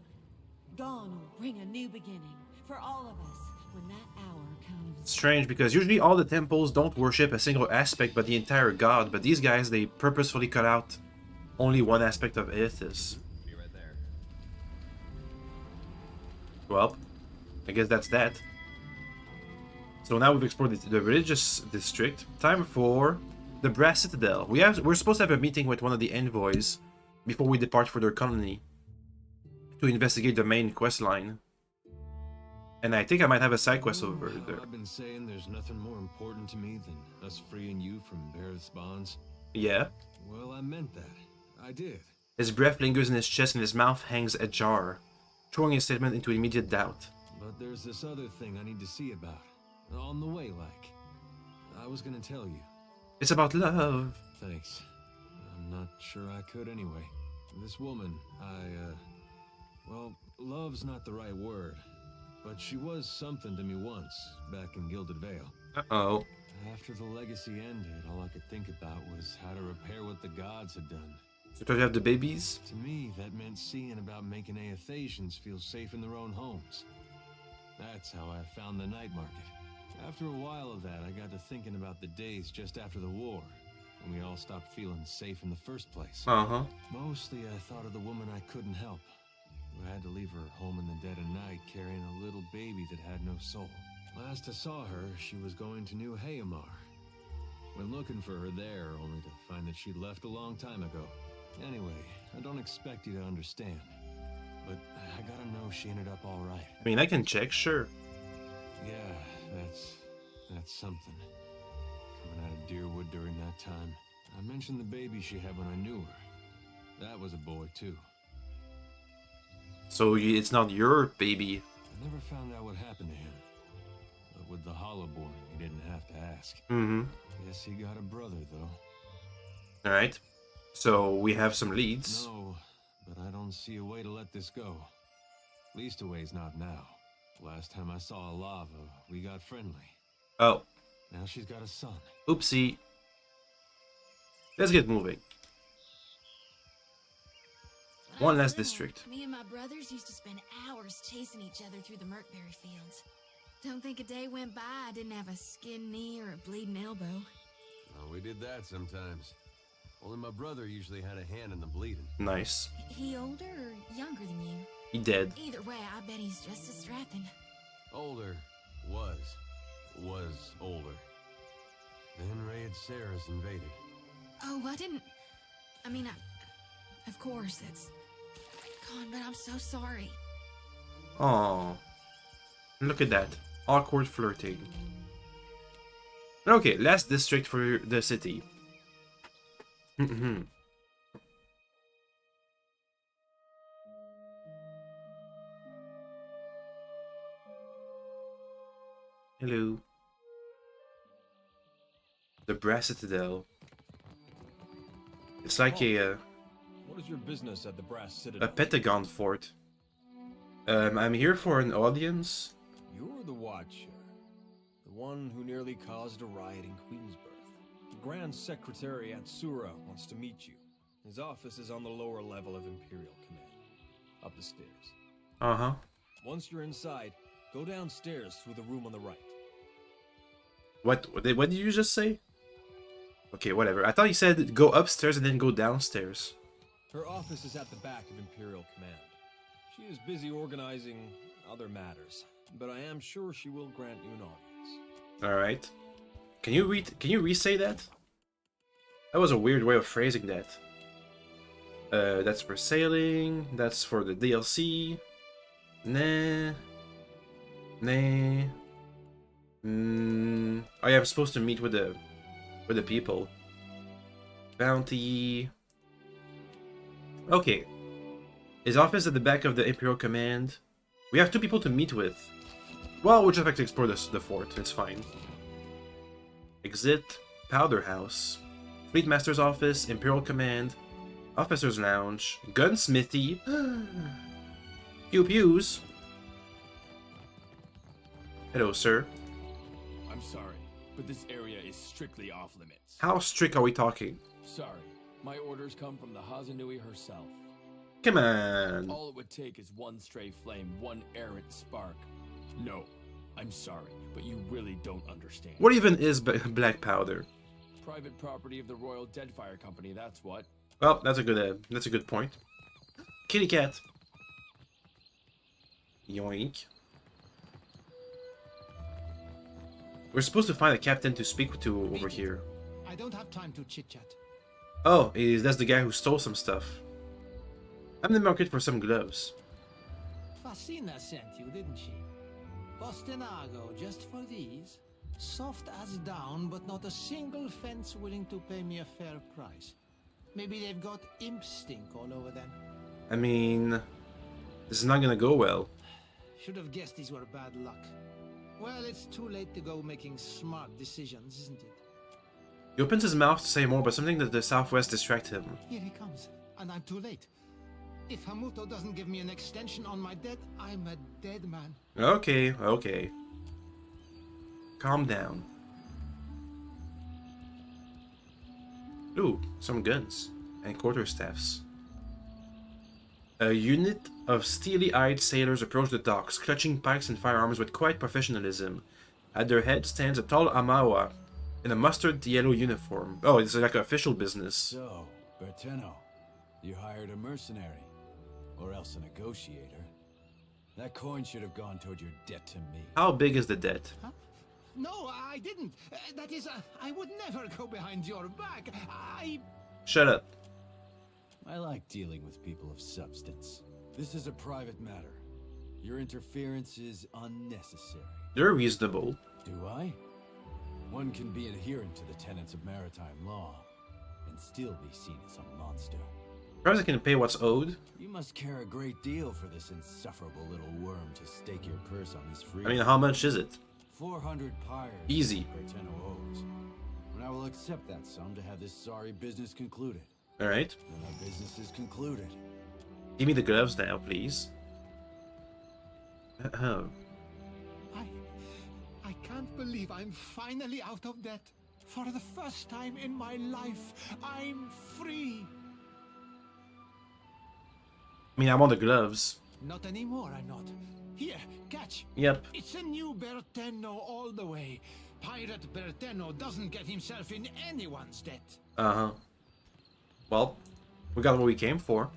Gon will bring a new beginning for all of us when that hour comes. Strange, because usually all the temples don't worship a single aspect but the entire god, but these guys, they purposefully cut out only one aspect of Aethys. Be right there. Well, I guess that's that. So now we've explored the religious district. Time for the Brass Citadel. We're supposed to have a meeting with one of the envoys before we depart for their colony to investigate the main quest line. And I think I might have a side quest over there. I've been saying there's nothing more important to me than us freeing you from Barrett's bonds. Yeah? Well, I meant that. I did. His breath lingers in his chest and his mouth hangs ajar, throwing his statement into immediate doubt. But there's this other thing I need to see about. On the way, like. I was gonna tell you. It's about love. Thanks. I'm not sure I could anyway. This woman, well, love's not the right word, but she was something to me once, back in Gilded Vale. Uh-oh. After the legacy ended, all I could think about was how to repair what the gods had done. Because you have the babies? To me, that meant seeing about making Aethasians feel safe in their own homes. That's how I found the night market. After a while of that, I got to thinking about the days just after the war, when we all stopped feeling safe in the first place. Uh-huh. Mostly I thought of the woman I couldn't help, who had to leave her home in the dead of night carrying a little baby that had no soul. Last I saw her, she was going to New Hayamar. Went looking for her there, only to find that she'd left a long time ago. Anyway, I don't expect you to understand, but I gotta know she ended up all right. I mean, I can check, sure. Yeah, that's something. Coming out of Deerwood during that time. I mentioned the baby she had when I knew her. That was a boy, too. So it's not your baby. I never found out what happened to him. But with the Hollowborn, he didn't have to ask. Mm-hmm. Guess he got a brother, though. Alright. So we have some leads. No, but I don't see a way to let this go. Least a way's not now. Last time I saw Alava, we got friendly. Oh. Now she's got a son. Oopsie. Let's get moving. One last district. Me and my brothers used to spend hours chasing each other through the Merkberry fields. Don't think a day went by I didn't have a skinned knee or a bleeding elbow. Oh, we did that sometimes. Only my brother usually had a hand in the bleeding. Nice. He older or younger than you? He dead. Either way, I bet he's just as strapping. Older. Was older. Then Raid Sarah's invaded. Oh, I didn't... I mean, of course, that's... God, but I'm so sorry. Oh, look at that. Awkward flirting. Okay, last district for the city. Hello. The Brass Citadel. It's like what is your business at the Brass Citadel? a Pentagon fort. I'm here for an audience. You're the Watcher. The one who nearly caused a riot in Queensbirth. The Grand Secretary at Sura wants to meet you. His office is on the lower level of Imperial Command. Up the stairs. Uh-huh. Once you're inside, go downstairs through the room on the right. What did you just say? Okay, whatever. I thought you said go upstairs and then go downstairs. Her office is at the back of Imperial Command. She is busy organizing other matters, but I am sure she will grant you an audience. Alright. Can you re-say that? That was a weird way of phrasing that. That's for sailing, that's for the DLC. Nah. Oh yeah, I'm supposed to meet with the people. Bounty. Okay. His office at the back of the Imperial Command. We have 2 people to meet with. Well, we'll just have to explore the fort. It's fine. Exit. Powder House. Fleet Master's office. Imperial Command. Officer's Lounge. Gunsmithy. Pew pews. Hello, sir. I'm sorry, but this area is strictly off limits. How strict are we talking? Sorry, my orders come from the Hazanui herself. Come on. All it would take is one stray flame, one errant spark. No, I'm sorry, but you really don't understand. What even is black powder? Private property of the Royal Deadfire Company, that's what. Well, that's a good point. Kitty cat. Yoink. We're supposed to find a captain to speak to over here. I don't have time to chit-chat. Oh, that's the guy who stole some stuff. I'm in the market for some gloves. Fascina sent you, didn't she? Bostinago, just for these? Soft as down, but not a single fence willing to pay me a fair price. Maybe they've got imp stink all over them. I mean, this is not gonna go well. Should have guessed these were bad luck. Well, it's too late to go making smart decisions, isn't it? He opens his mouth to say more, but something to the southwest distracts him. Here he comes, and I'm too late. If Hamuto doesn't give me an extension on my debt, I'm a dead man. Okay, okay. Calm down. Ooh, some guns and quarterstaffs. A unit of steely-eyed sailors approach the docks, clutching pikes and firearms with quiet professionalism. At their head stands a tall Amawa in a mustard-yellow uniform. Oh, it's like an official business. So, Berteno, you hired a mercenary, or else a negotiator. That coin should have gone toward your debt to me. How big is the debt? Huh? No, I didn't. That is, I would never go behind your back. Shut up. I like dealing with people of substance. This is a private matter. Your interference is unnecessary. You're reasonable. Do I? One can be adherent to the tenets of maritime law and still be seen as a monster. Perhaps I can pay what's owed. You must care a great deal for this insufferable little worm to stake your purse on his freedom. I mean, how much is it? 400 pyres. Easy. Berteno owes. And I will accept that sum to have this sorry business concluded. Alright. And our business is concluded. Give me the gloves now, please. Oh. I can't believe I'm finally out of debt. For the first time in my life, I'm free. I mean, I want the gloves. Not anymore, I'm not. Here, catch. Yep. It's a new Berteno all the way. Pirate Berteno doesn't get himself in anyone's debt. Uh-huh. Well, we got what we came for.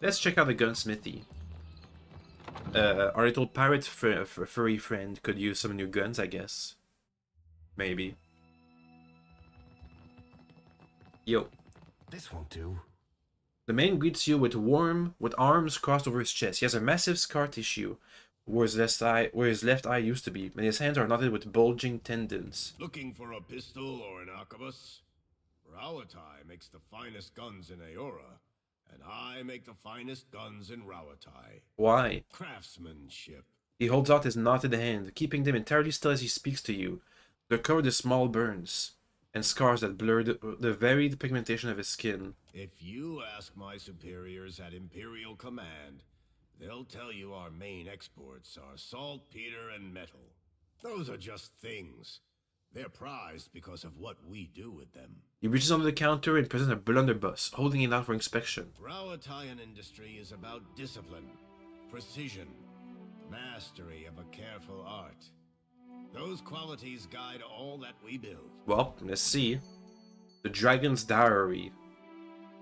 Let's check out the gunsmithy. Our little pirate furry friend could use some new guns, I guess. Maybe. Yo. This won't do. The man greets you with arms crossed over his chest. He has a massive scar tissue where his left eye used to be, and his hands are knotted with bulging tendons. Looking for a pistol or an arquebus? Rawatai makes the finest guns in Aora, and I make the finest guns in Rawatai. Why? Craftsmanship. He holds out his knotted hand, keeping them entirely still as he speaks to you. They're covered with small burns and scars that blur the varied pigmentation of his skin. If you ask my superiors at Imperial Command, they'll tell you our main exports are saltpeter and metal. Those are just things. They're prized because of what we do with them. He reaches under the counter and presents a blunderbuss, holding it out for inspection. Rawataian industry is about discipline, precision, mastery of a careful art. Those qualities guide all that we build. Well, let's see. The Dragon's Diary.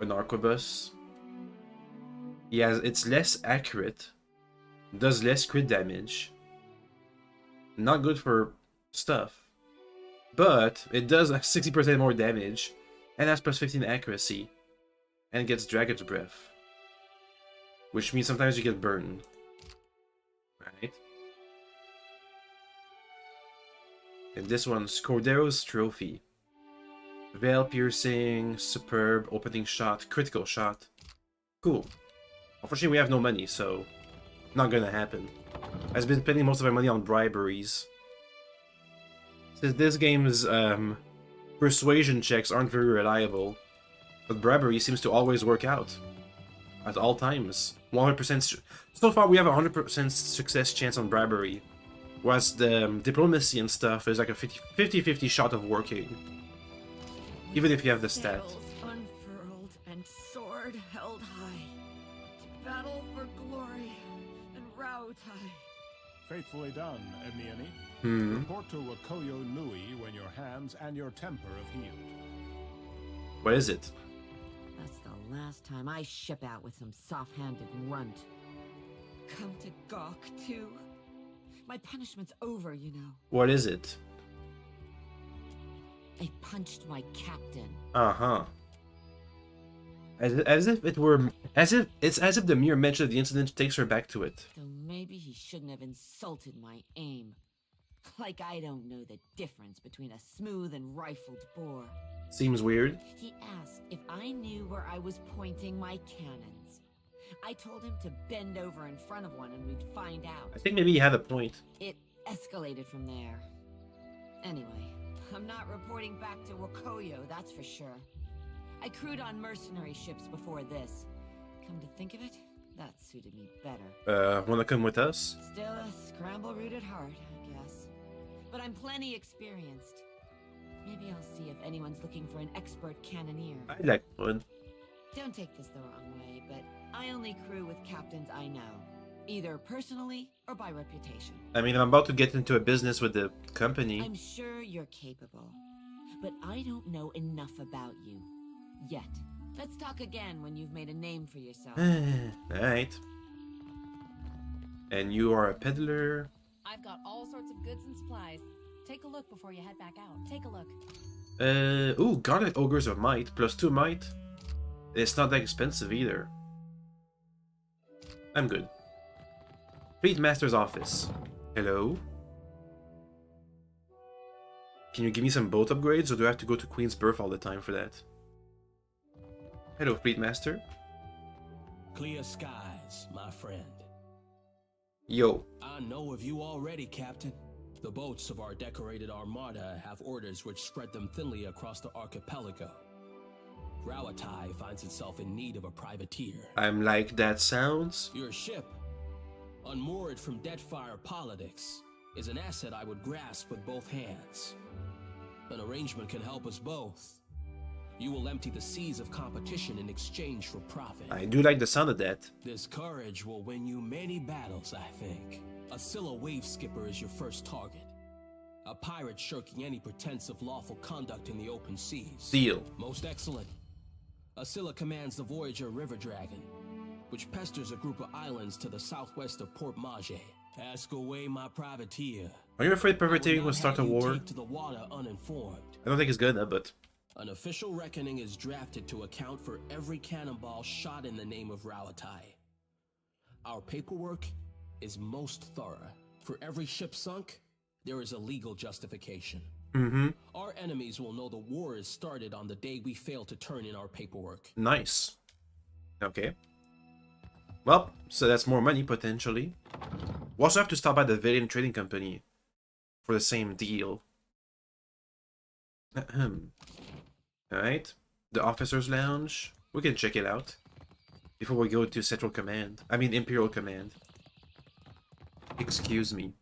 An arquebus. It's less accurate. Does less crit damage. Not good for stuff. But it does 60% more damage. And has plus 15 accuracy. And gets Dragon's Breath. Which means sometimes you get burned. Right? And this one's Cordero's Trophy. Veil piercing, superb, opening shot, critical shot. Cool. Unfortunately, we have no money, so not gonna happen. I've been spending most of my money on briberies. Since this game's persuasion checks aren't very reliable, but bribery seems to always work out. At all times. 100%. So far, we have a 100% success chance on bribery. Whereas the diplomacy and stuff is like a 50-50 shot of working. Even if you have the stat. Sails unfurled and sword held high. Battle for glory and Rautai. Faithfully done, Emiani. Report to Wakoyo Nui when your hands and your temper have healed. What is it? That's the last time I ship out with some soft-handed runt. Come to gawk, too? My punishment's over, you know. What is it? I punched my captain. Uh-huh. As if the mere mention of the incident takes her back to it. Though maybe he shouldn't have insulted my aim. Like I don't know the difference between a smooth and rifled bore. Seems weird. He asked if I knew where I was pointing my cannons. I told him to bend over in front of one and we'd find out. I think maybe he had a point. It escalated from there. Anyway, I'm not reporting back to Wakoyo, that's for sure. I crewed on mercenary ships before this. Come to think of it, that suited me better. Wanna come with us? Still a scramble root at heart, I guess. But I'm plenty experienced. Maybe I'll see if anyone's looking for an expert cannoneer. I like one. Don't take this the wrong way, but I only crew with captains I know. Either personally or by reputation. I mean, I'm about to get into a business with the company. I'm sure you're capable. But I don't know enough about you. Yet. Let's talk again when you've made a name for yourself. Alright. And you are a peddler. I've got all sorts of goods and supplies. Take a look before you head back out. Take a look. Ooh, Garnet Ogres of Might. +2 Might. It's not that expensive either. I'm good. Fleet Master's office. Hello? Can you give me some boat upgrades, or do I have to go to Queen's Berth all the time for that? Hello, Fleet Master. Clear skies, my friend. Yo. I know of you already, Captain. The boats of our decorated armada have orders which spread them thinly across the archipelago. Rawatai finds itself in need of a privateer. I'm like, that sounds. Your ship, unmoored from Deadfire politics, is an asset I would grasp with both hands. An arrangement can help us both. You will empty the seas of competition in exchange for profit. I do like the sound of that. This courage will win you many battles, I think. A Scylla wave skipper is your first target. A pirate shirking any pretense of lawful conduct in the open seas. Deal. Most excellent. A Scylla commands the Voyager River Dragon, which pesters a group of islands to the southwest of Port Mage. Ask away, my privateer. Are you afraid privateering will start a war? To the water uninformed. I don't think it's gonna, but... An official reckoning is drafted to account for every cannonball shot in the name of Rawatai. Our paperwork is most thorough. For every ship sunk, there is a legal justification. Our enemies will know the war is started on the day we fail to turn in our paperwork. Nice. Okay. Well, so that's more money, potentially. We also have to stop by the Valiant Trading Company for the same deal. Alright. The Officer's Lounge. We can check it out before we go to Central Command. I mean, Imperial Command. Excuse me.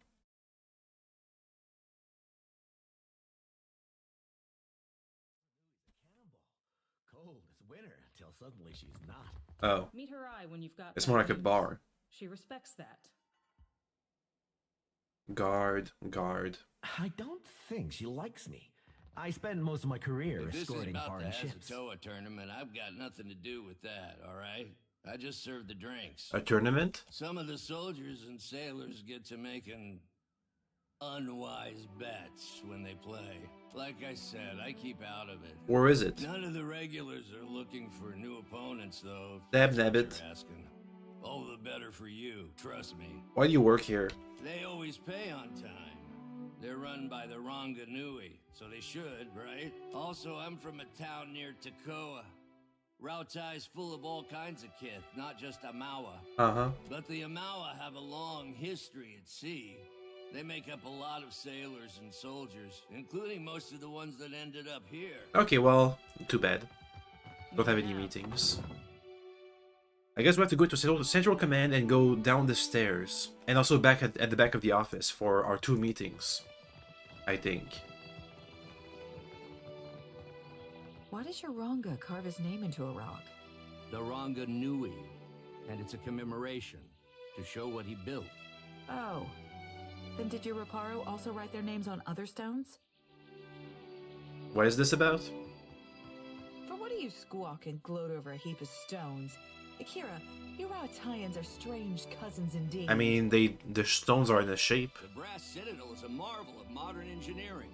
Cold as winter until suddenly she's not. Oh. Meet her eye when you've got. It's more like a bar. She respects that. Guard. I don't think she likes me. I spent most of my career If this is escorting about foreign the ships. Hazatoa tournament, I've got nothing to do with that, alright? I just serve the drinks. A tournament? Some of the soldiers and sailors get to making unwise bets when they play. Like I said, I keep out of it. Or is it? None of the regulars are looking for new opponents, though. Dab That's what nabbit. you're asking. All the better for you, trust me. Why do you work here? They always pay on time. They're run by the Ranganui, so they should, right? Also, I'm from a town near Takoa. Rautai's full of all kinds of kith, not just Amawa. But the Amawa have a long history at sea. They make up a lot of sailors and soldiers, including most of the ones that ended up here. Okay, well, too bad. Don't have any meetings. I guess we have to go to Central Command and go down the stairs. And also back at the back of the office for our 2 meetings. I think. Why does your Ranga carve his name into a rock? The Ranganui, and it's a commemoration to show what he built. Oh. Then did your Reparo also write their names on other stones? What is this about? For what do you squawk and gloat over a heap of stones? Akira, you Rautaians are strange cousins indeed. I mean, the stones are in a shape. The brass citadel is a marvel of modern engineering.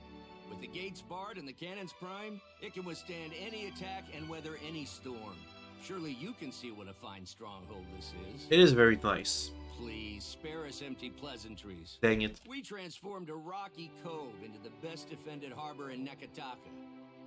With the gates barred and the cannons primed, it can withstand any attack and weather any storm. Surely you can see what a fine stronghold this is. It is very nice. Please, spare us empty pleasantries. Dang it. We transformed a rocky cove into the best defended harbor in Nekataka.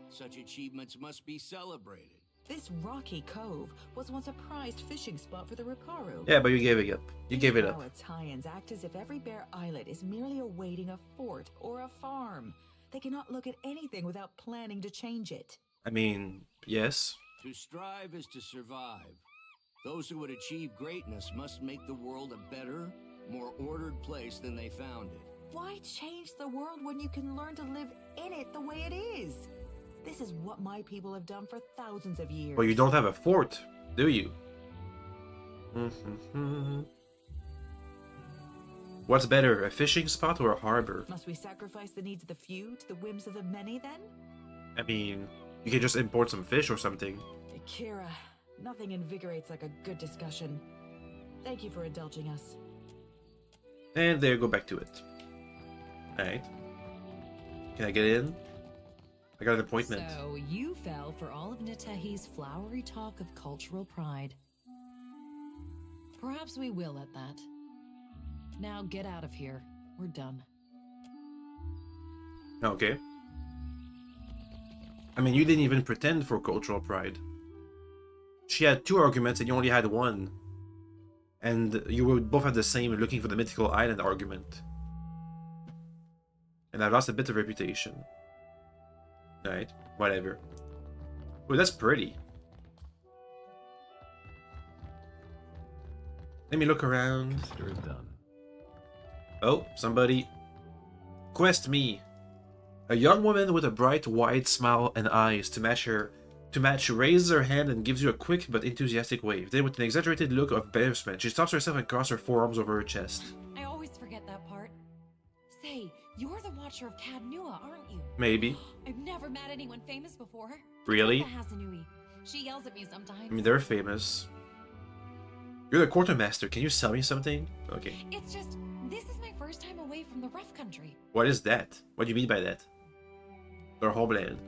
Such achievements must be celebrated. This rocky cove was once a prized fishing spot for the Riparu. Yeah, but you gave it up. You gave it up. Rautaians act as if every bare islet is merely awaiting a fort or a farm. They cannot look at anything without planning to change it. I mean, yes. To strive is to survive. Those who would achieve greatness must make the world a better, more ordered place than they found it. Why change the world when you can learn to live in it the way it is? This is what my people have done for thousands of years. Well, you don't have a fort, do you? What's better, a fishing spot or a harbor? Must we sacrifice the needs of the few to the whims of the many, then? I mean, you can just import some fish or something. Kira, nothing invigorates like a good discussion. Thank you for indulging us. And there, go back to it. Alright. Can I get in? I got an appointment. So you fell for all of Nitehi's flowery talk of cultural pride. Perhaps we will at that. Now get out of here. We're done. Okay. I mean, you didn't even pretend for cultural pride. She had 2 arguments and you only had 1. And you would both have the same looking for the mythical island argument. And I lost a bit of reputation. Alright, whatever. Oh, that's pretty. Let me look around. Consider it done. Oh, somebody. Quest me. A young woman with a bright, wide smile and eyes to match raises her hand and gives you a quick but enthusiastic wave. Then with an exaggerated look of embarrassment, she stops herself and crosses her forearms over her chest. I always forget that part. Say, you're the Watcher of Cadnua, aren't you? Maybe. I've never met anyone famous before. Really? The Hazanui. She yells at me sometimes. I mean, they're famous. You're the quartermaster. Can you sell me something? Okay. It's just, this is my first time away from the rough country. What is that? What do you mean by that? Their homeland.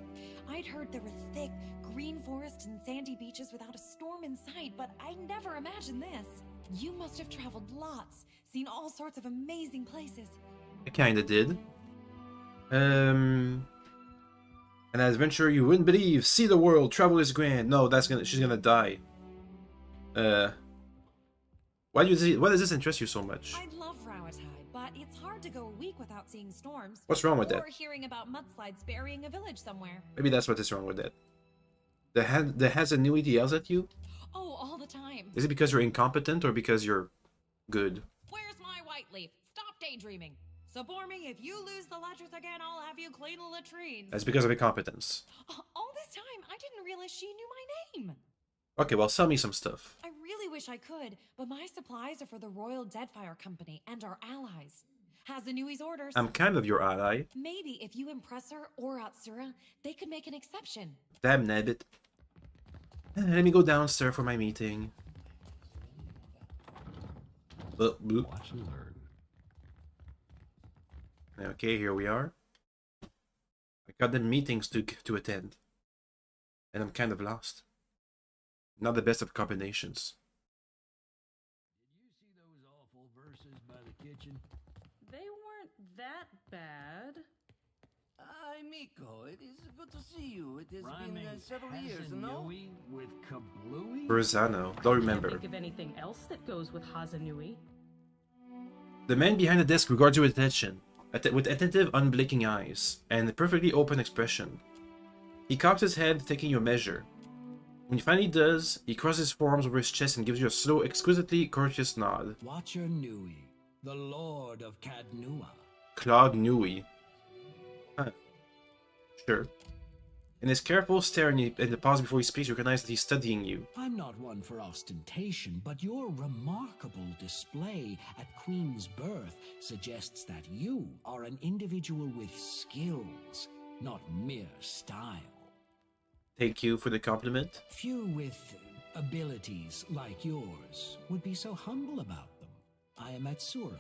I'd heard there were thick, green forests and sandy beaches without a storm in sight, but I never imagined this. You must have traveled lots, seen all sorts of amazing places. I kinda did. An adventure you wouldn't believe. See the world. Travel is grand. No, she's gonna die. Why does this interest you so much? I love Rawatai, but it's hard to go a week without seeing storms. What's wrong with that? Or hearing about mudslides burying a village somewhere. Maybe that's what is wrong with that. The Hazanui yells at you? Oh, all the time. Is it because you're incompetent or because you're good? Where's my white leaf? Stop daydreaming. Support me. If you lose the ledgers again, I'll have you clean the latrines. That's because of incompetence. All this time, I didn't realize she knew my name. Okay, well, sell me some stuff. I really wish I could, but my supplies are for the Royal Deadfire Company and our allies. Hazanui's orders. I'm kind of your ally. Maybe if you impress her or Atsura, they could make an exception. Damn nabbit. Let me go downstairs for my meeting. Watch and learn. Okay, here we are. I got the meetings to attend. And I'm kind of lost. Not the best of combinations. Did you see those awful verses by the kitchen? They weren't that bad. Hi, Miko. It is good to see you. It has Rhyming been several years, no? Hazanui with kablooey? Verzano, don't remember. Can't think of anything else that goes with Hazanui. The man behind the desk regards you with attention, with attentive, unblinking eyes, and a perfectly open expression. He cocks his head, taking your measure. When he finally does, he crosses his forearms over his chest and gives you a slow, exquisitely courteous nod. Watcher Nui, the Lord of Cadnua. Claude Nui. Huh. Sure. In his careful stare and the pause before he speaks, you recognize that he's studying you. I'm not one for ostentation, but your remarkable display at Queen's birth suggests that you are an individual with skills, not mere style. Thank you for the compliment. Few with abilities like yours would be so humble about them. I am Atsura,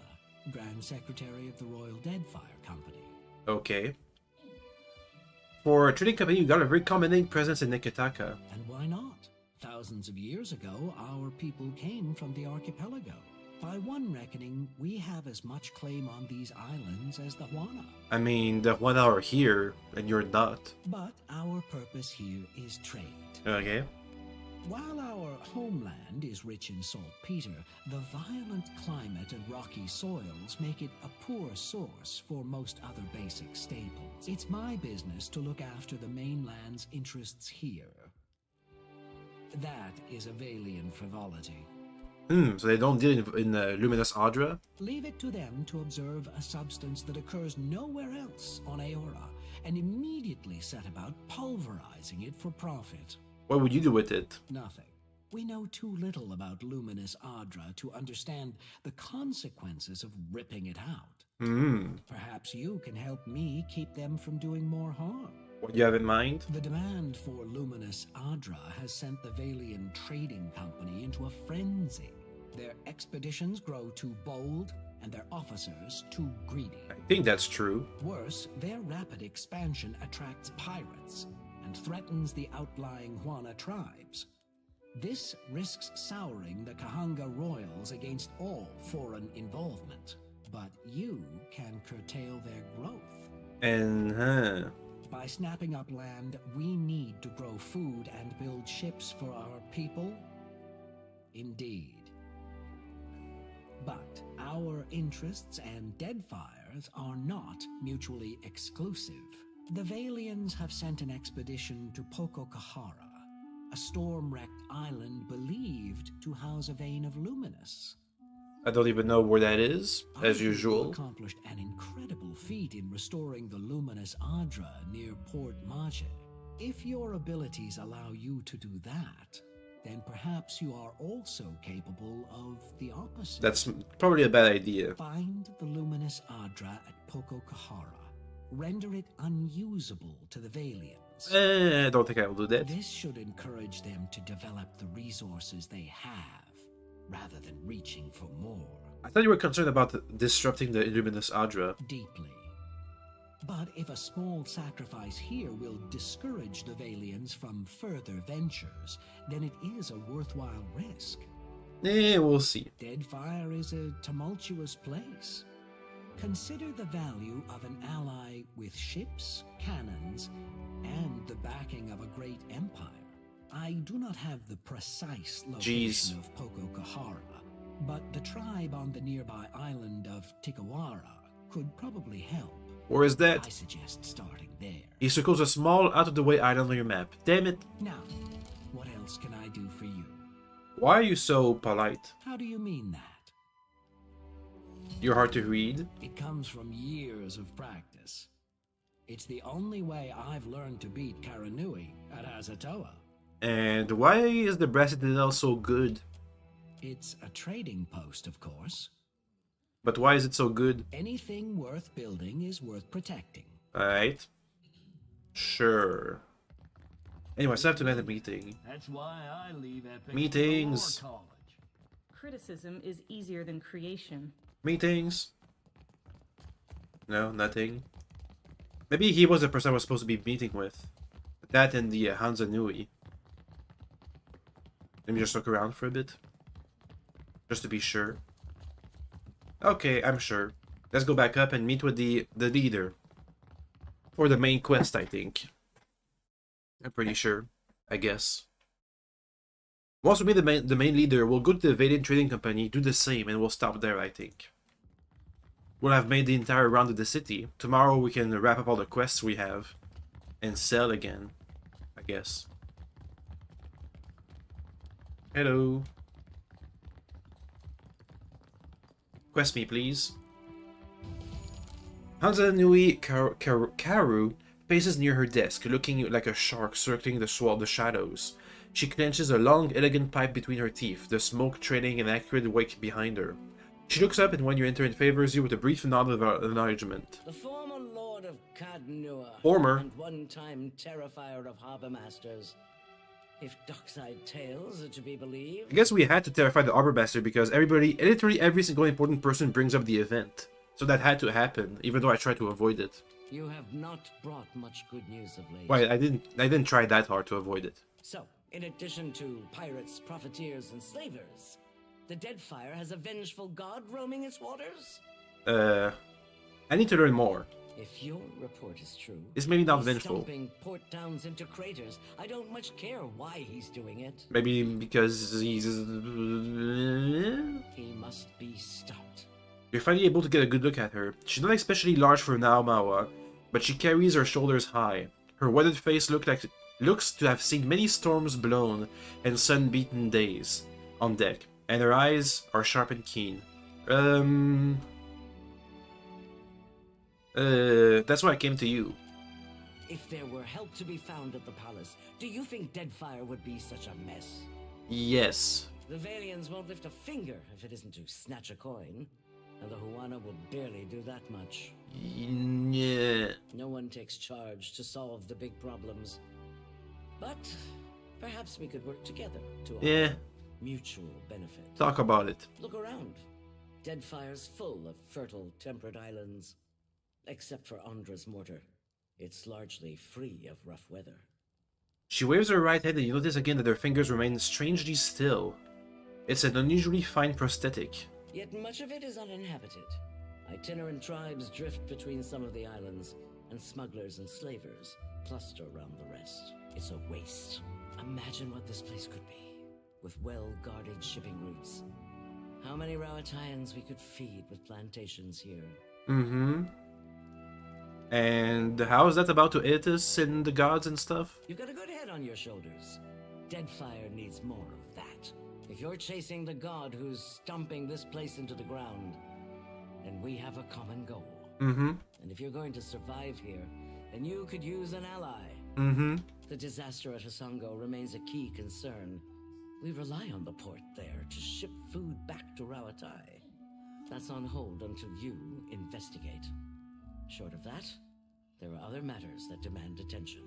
Grand Secretary of the Royal Deadfire Company. Okay. For a trading company, you got a very commanding presence in Neketaka. And why not? Thousands of years ago, our people came from the archipelago. By one reckoning, we have as much claim on these islands as the Huana. I mean, the 1 hour here, and you're not. But our purpose here is trade. Okay. While our homeland is rich in saltpeter, the violent climate and rocky soils make it a poor source for most other basic staples. It's my business to look after the mainland's interests here. That is a Valian frivolity. So they don't deal in Luminous Adra? Leave it to them to observe a substance that occurs nowhere else on Aora, and immediately set about pulverizing it for profit. What would you do with it? Nothing. We know too little about Luminous Adra to understand the consequences of ripping it out. Perhaps you can help me keep them from doing more harm. What do you have in mind? The demand for Luminous Adra has sent the Valian Trading Company into a frenzy. Their expeditions grow too bold, and their officers too greedy. I think that's true. Worse, their rapid expansion attracts pirates and threatens the outlying Juana tribes. This risks souring the Kahanga royals against all foreign involvement. But you can curtail their growth. By snapping up land we need to grow food and build ships for our people? Indeed. But our interests and Deadfire's are not mutually exclusive. The Valians have sent an expedition to Pococahara, a storm-wrecked island believed to house a vein of Luminous. I don't even know where that is, as usual. Accomplished an incredible feat in restoring the Luminous Adra near Port Maje. If your abilities allow you to do that, then perhaps you are also capable of the opposite. That's probably a bad idea. Find the Luminous Adra at Pococahara. Render it unusable to the Valians. I don't think I will do that. This should encourage them to develop the resources they have, rather than reaching for more. I thought you were concerned about disrupting the Luminous Adra. Deeply. But if a small sacrifice here will discourage the Valians from further ventures, then it is a worthwhile risk. We'll see. Deadfire is a tumultuous place. Consider the value of an ally with ships, cannons, and the backing of a great empire. I do not have the precise location of Pococahara, but the tribe on the nearby island of Tikawara could probably help. Where is that? I suggest starting there. He circles a small, out-of-the-way island on your map. Damn it. Now, what else can I do for you? Why are you so polite? How do you mean that? You're hard to read? It comes from years of practice. It's the only way I've learned to beat Karanui at Azatoa. And why is the Brass Citadel so good? It's a trading post, of course. But why is it so good? Anything worth building is worth protecting. Alright. Sure. Anyway, I still have to make a meeting. That's why I leave Epic Meetings. for college. Criticism is easier than creation. Meetings. No, nothing. Maybe he was the person I was supposed to be meeting with. That and the Hansa Nui. Let me just look around for a bit. Just to be sure. Okay, I'm sure. Let's go back up and meet with the leader. For the main quest, I think. I'm pretty sure. I guess. Once we meet the main leader, we'll go to the Valian Trading Company, do the same, and we'll stop there, I think. We'll have made the entire round of the city. Tomorrow we can wrap up all the quests we have. And sell again, I guess. Hello. Quest me, please. Hansa Nui Karu paces near her desk, looking like a shark circling the shadows. She clenches a long, elegant pipe between her teeth, the smoke trailing an accurate wake behind her. She looks up and when you enter and favors you with a brief nod of acknowledgement. The former Lord of Cadnua, Former. and one-time Terrifier of Harbor Masters. If Dockside tales are to be believed. I guess we had to terrify the Arbor Master because literally every single important person brings up the event. So that had to happen, even though I tried to avoid it. You have not brought much good news of late. Why, I didn't try that hard to avoid it. So, in addition to pirates, profiteers, and slavers, the Deadfire has a vengeful god roaming its waters? I need to learn more. If your report is true, It's maybe not he's vengeful. stomping port towns into craters. I don't much care why he's doing it. Maybe because he's... He must be stopped. You're finally able to get a good look at her. She's not especially large for Naomawa, but she carries her shoulders high. Her weathered face looks to have seen many storms blown and sun-beaten days on deck, and her eyes are sharp and keen. That's why I came to you. If there were help to be found at the palace, do you think Deadfire would be such a mess? Yes. The Valians won't lift a finger if it isn't to snatch a coin, and the Huana will barely do that much. Yeah. No one takes charge to solve the big problems. But perhaps we could work together to our mutual benefit. Talk about it. Look around. Deadfire's full of fertile, temperate islands. Except for Andra's mortar. It's largely free of rough weather. She waves her right hand and you notice again that her fingers remain strangely still. It's an unusually fine prosthetic. Yet much of it is uninhabited. Itinerant tribes drift between some of the islands, and smugglers and slavers cluster around the rest. It's a waste. Imagine what this place could be, with well-guarded shipping routes. How many Rowataians we could feed with plantations here. Mm-hmm. And how is that about to hit us and the gods and stuff? You've got a good head on your shoulders. Deadfire needs more of that. If you're chasing the god who's stomping this place into the ground, then we have a common goal. Mm-hmm. And if you're going to survive here, then you could use an ally. Mm-hmm. The disaster at Hasongo remains a key concern. We rely on the port there to ship food back to Rawatai. That's on hold until you investigate. Short of that, there are other matters that demand attention.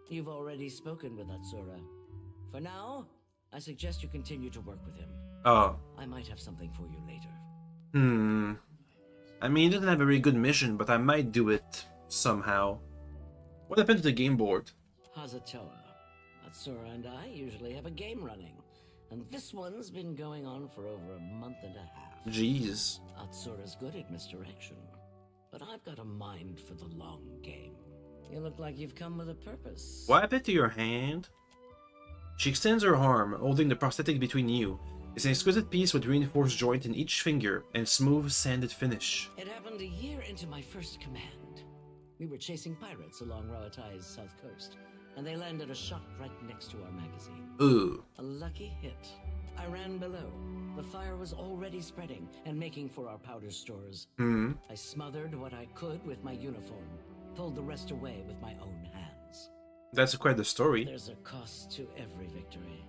You've already spoken with Atsura. For now, I suggest you continue to work with him. Oh. I might have something for you later. I mean, it doesn't have a very good mission, but I might do it somehow. What happened to the game board? Hazatoa. Atsura and I usually have a game running, and this one's been going on for over a month and a half. Jeez. Atsura's good at misdirection, but I've got a mind for the long game. You look like you've come with a purpose. What happened to your hand? She extends her arm, holding the prosthetic between you. It's an exquisite piece with reinforced joint in each finger and smooth, sanded finish. It happened a year into my first command. We were chasing pirates along Rawatai's south coast, and they landed a shot right next to our magazine. Ooh. A lucky hit. I ran below. The fire was already spreading and making for our powder stores. I smothered what I could with my uniform, pulled the rest away with my own hands. That's quite the story. There's a cost to every victory,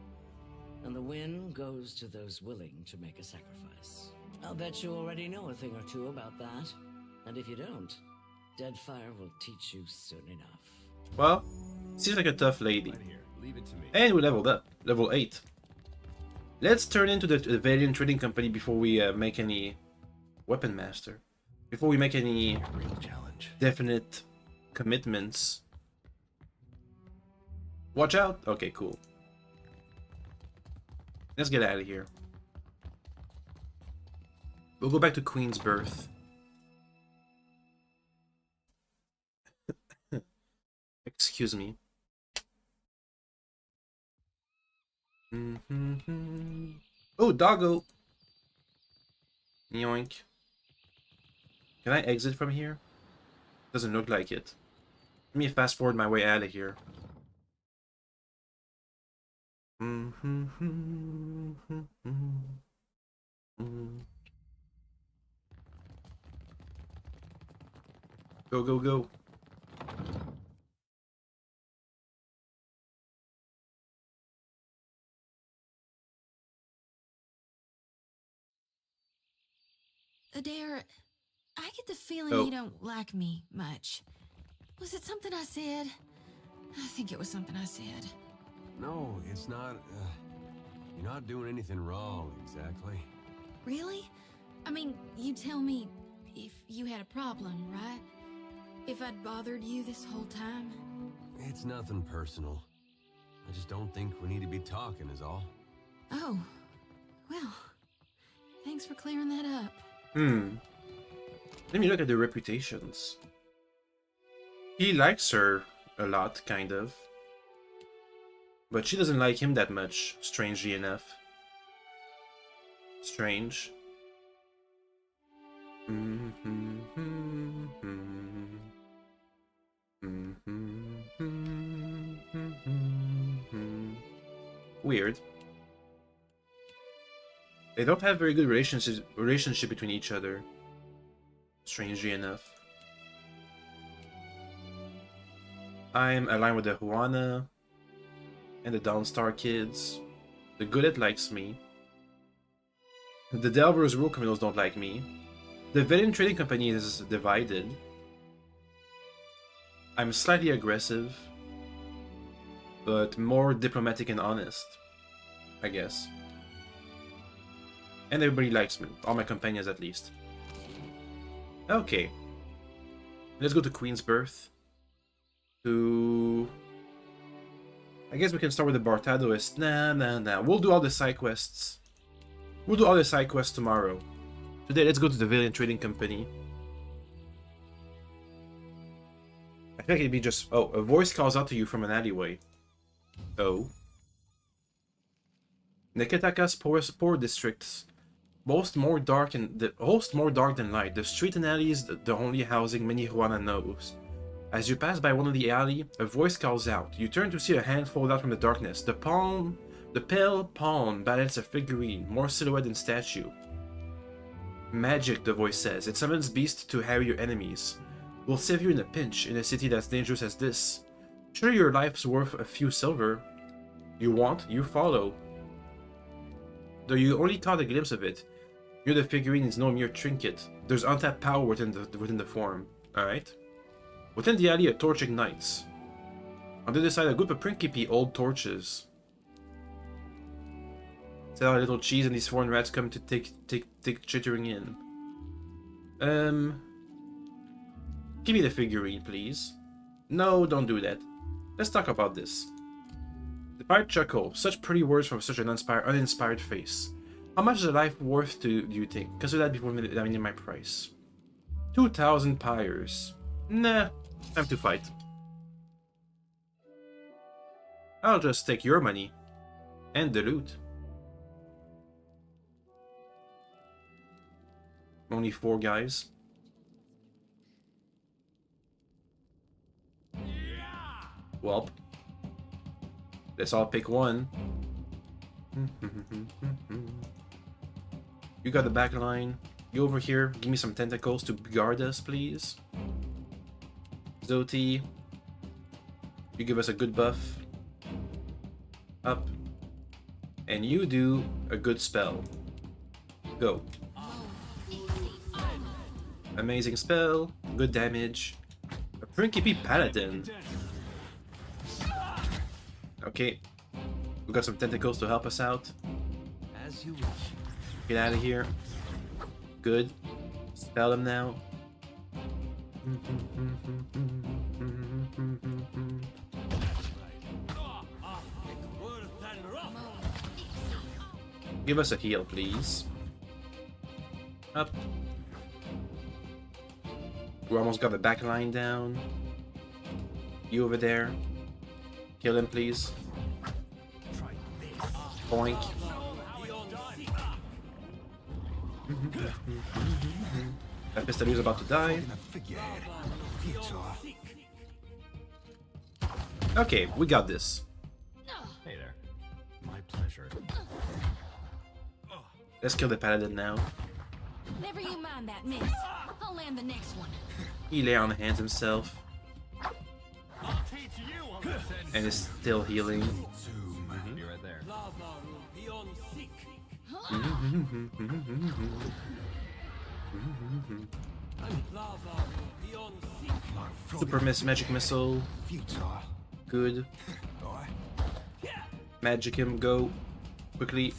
and the win goes to those willing to make a sacrifice. I'll bet you already know a thing or two about that, and if you don't, Deadfire will teach you soon enough. Well, seems like a tough lady. Right here. Leave it to me. And we leveled up. Level 8. Let's turn into the Valiant Trading Company before we make any... Weapon Master. Before we make any definite commitments. Watch out! Okay, cool. Let's get out of here. We'll go back to Queen's Birth. Excuse me. Oh, doggo! Yoink. Can I exit from here? Doesn't look like it. Let me fast forward my way out of here. Go, go, go. Adair, I get the feeling you don't like me much. Was it something I said? I think it was something I said. No, it's not. You're not doing anything wrong, exactly. Really? I mean, you tell me if you had a problem, right? If I'd bothered you this whole time? It's nothing personal. I just don't think we need to be talking, is all. Oh, well, thanks for clearing that up. Let me look at the reputations. He likes her a lot, kind of. But she doesn't like him that much, strangely enough. Strange. Weird. They don't have very good relationship between each other. Strangely enough. I'm aligned with the Juana and the Dawnstar kids. The Goodit likes me. The Delvers Rule Criminals don't like me. The Villain Trading Company is divided. I'm slightly aggressive, but more diplomatic and honest, I guess. And everybody likes me, all my companions at least. Okay. Let's go to Queen's Birth. I guess we can start with the Bartadoist. Nah. We'll do all the side quests. We'll do all the side quests tomorrow. Today, let's go to the Villain Trading Company. I think it'd be just... Oh, a voice calls out to you from an alleyway. Oh. Neketaka's poor districts boast more dark than light. The street and alleys, the only housing many Juana knows. As you pass by one of the alley, a voice calls out. You turn to see a hand fold out from the darkness. The pale palm balances a figurine, more silhouette than statue. Magic, the voice says. It summons beasts to harry your enemies. We'll save you in a pinch, in a city that's dangerous as this. Sure, your life's worth a few silver. You want, you follow. Though you only caught a glimpse of it, you're the figurine is no mere trinket. There's untapped power within the form. Alright? Within the alley, a torch ignites. On the other side, a group of principy old torches. Sell a little cheese and these foreign rats come to take chittering in. Give me the figurine, please. No, don't do that. Let's talk about this. The pirate chuckle. Such pretty words from such an uninspired face. How much is a life worth do you think? Consider that before naming my price. 2,000 pyres. Nah, time to fight. I'll just take your money. And the loot. Only 4 guys. Welp. Let's all pick one. You got the back line. You over here. Give me some tentacles to guard us, please. Zoti. You give us a good buff. Up. And you do a good spell. Go. Amazing spell. Good damage. A Principy Paladin. Okay. We got some tentacles to help us out. As you wish. Get out of here. Good. Spell him now. Give us a heal, please. Up. We almost got the back line down. You over there. Kill him, please. Boink. That Pistolier's about to die. Okay, we got this. Hey there. My pleasure. Let's kill the paladin now. Never you mind that miss. I'll land the next one. He lay on hands himself. And is still healing. Be right there. Super magic missile. Good. Magic him, go. Quickly.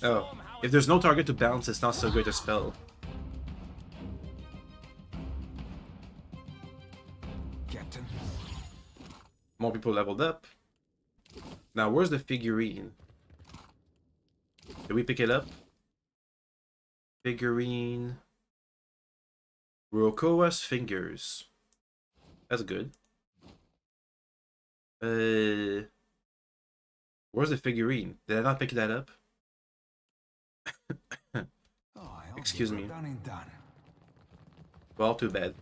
Oh, if there's no target to bounce, it's not so great a spell. Captain. More people leveled up. Now, where's the figurine? Did we pick it up? Figurine. Rokoa's fingers. That's good. Where's the figurine? Did I not pick that up? Excuse me. Well, too bad.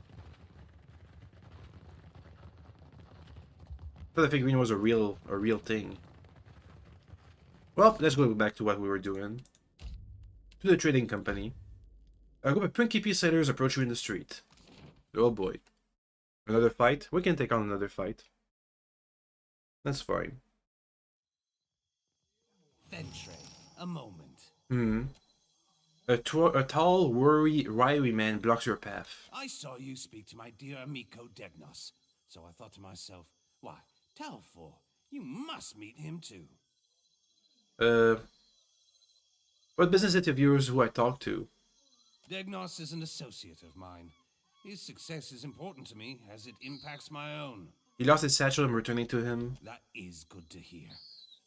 I thought the figurine was a real thing. Well, let's go back to what we were doing. To the trading company. A group of Principi sailors approach you in the street. Oh boy. Another fight? We can take on another fight. That's fine. Ventre, a moment. A tall, wiry man blocks your path. I saw you speak to my dear amico Degnos, so I thought to myself, why, Talfor, you must meet him too. What business is it of yours who I talk to? Degnos is an associate of mine. His success is important to me, as it impacts my own. He lost his satchel. I'm returning to him. That is good to hear.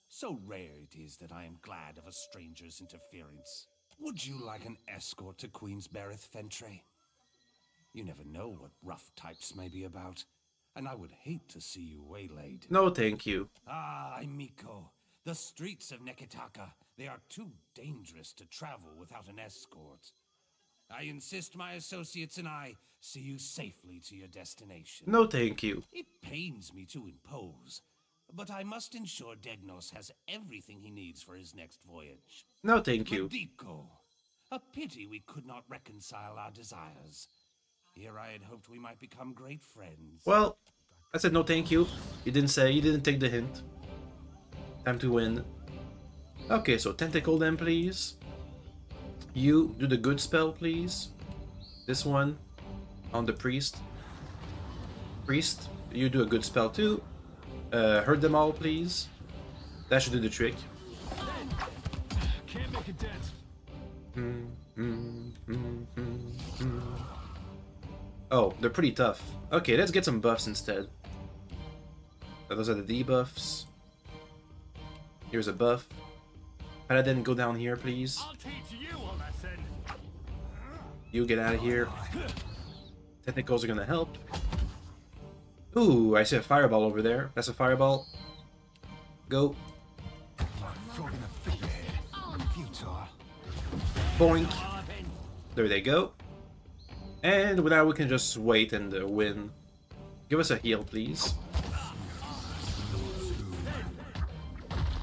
So rare it is that I am glad of a stranger's interference. Would you like an escort to Queensbereth, Ventre? You never know what rough types may be about, and I would hate to see you waylaid. No, thank you. Ah, amico. The streets of Neketaka, they are too dangerous to travel without an escort. I insist my associates and I see you safely to your destination. No, thank you. It pains me to impose, but I must ensure Degnos has everything he needs for his next voyage. No, thank you. Medico, a pity we could not reconcile our desires. Here I had hoped we might become great friends. Well, I said no, thank you. You didn't take the hint. Time to win. Okay, so tentacle then, please. You do the good spell, please. This one on the priest. Priest, you do a good spell too. Hurt them all, please. That should do the trick. Can't make a dent. Oh, they're pretty tough. Okay, let's get some buffs instead. Those are the debuffs. Here's a buff. Paladin, go down here, please. I'll teach you a lesson. You get out of here. Tentacles are gonna help. Ooh, I see a fireball over there. That's a fireball. Go. Boink. There they go. And now we can just wait and win. Give us a heal, please.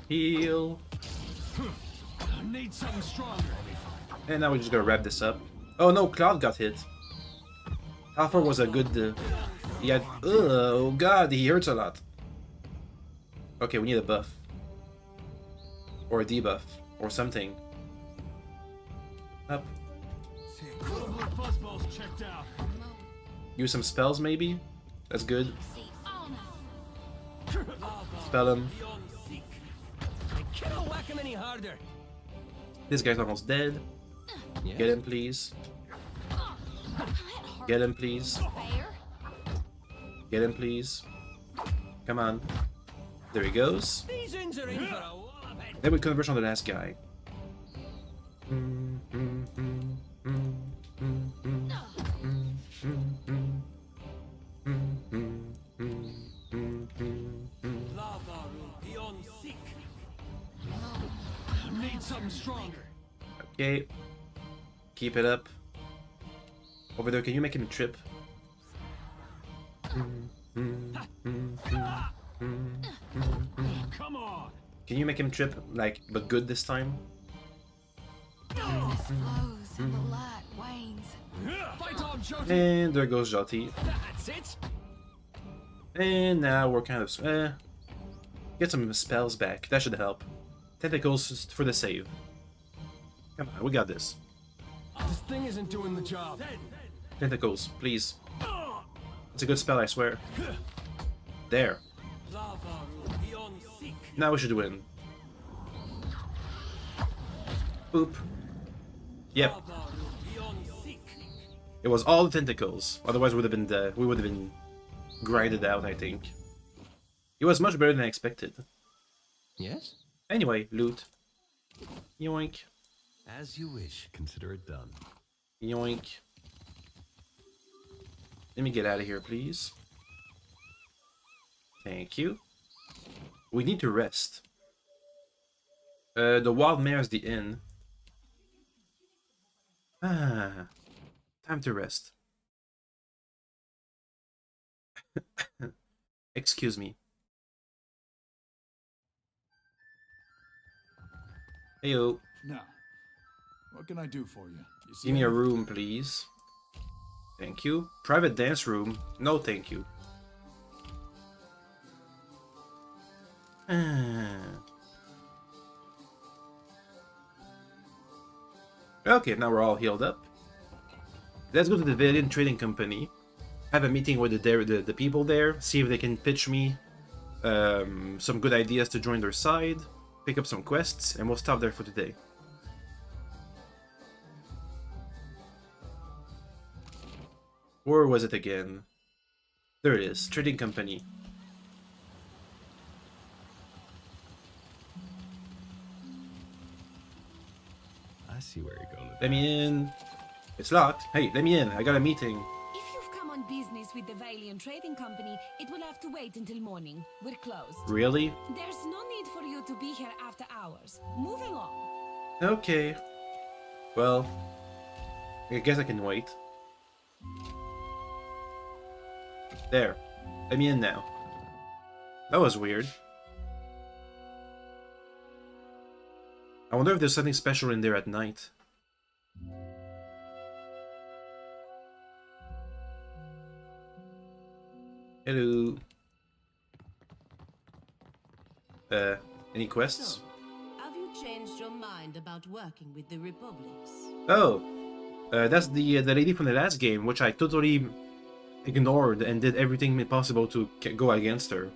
Heal. Need something stronger. And now we're just gonna wrap this up. Oh no, Cloud got hit. Alpha was a good... he had... oh god, he hurts a lot. Okay, we need a buff. Or a debuff. Or something. Up. Use some spells maybe? That's good. Spell him. Cannot whack him any harder. This guy's almost dead. Yes. Get him, please. Get him, please. Get him, please. Come on. There he goes. These ends are in for a wallop. Then we converge on the last guy. Need something stronger. Okay. Keep it up. Over there, can you make him trip? Come on. Can you make him trip, like, but good this time? And there goes Joti. That's it. And now we're kind of... get some spells back. That should help. Tentacles for the save. Come on, we got this. This thing isn't doing the job. Tentacles, please. It's a good spell, I swear. There. Now we should win. Boop. Yep. It was all the tentacles. Otherwise, we would have been grinded out, I think. It was much better than I expected. Yes? Anyway, loot. Yoink. As you wish. Consider it done. Yoink. Let me get out of here, please. Thank you. We need to rest. The Wild Mare's the inn. Ah, time to rest. Excuse me. Heyo. Now, what can I do for you? Give me a room, please. Thank you. Private dance room. No, thank you. Okay, now we're all healed up. Let's go to the Valiant Trading Company. Have a meeting with the people there. See if they can pitch me some good ideas to join their side. Pick up some quests, and we'll stop there for today. Where was it again? There it is. Trading Company. I see where you're going. Let me in. It's locked. Hey, let me in. I got a meeting. If you've come on business with the Valiant Trading Company, it will have to wait until morning. We're closed. Really? There's no need for you to be here after hours. Move along. Okay. Well, I guess I can wait. There. Let me in now. That was weird. I wonder if there's something special in there at night. Hello. Any quests? So, have you changed your mind about working with the Republics? Oh, that's the lady from the last game, which I totally ignored and did everything possible to go against her.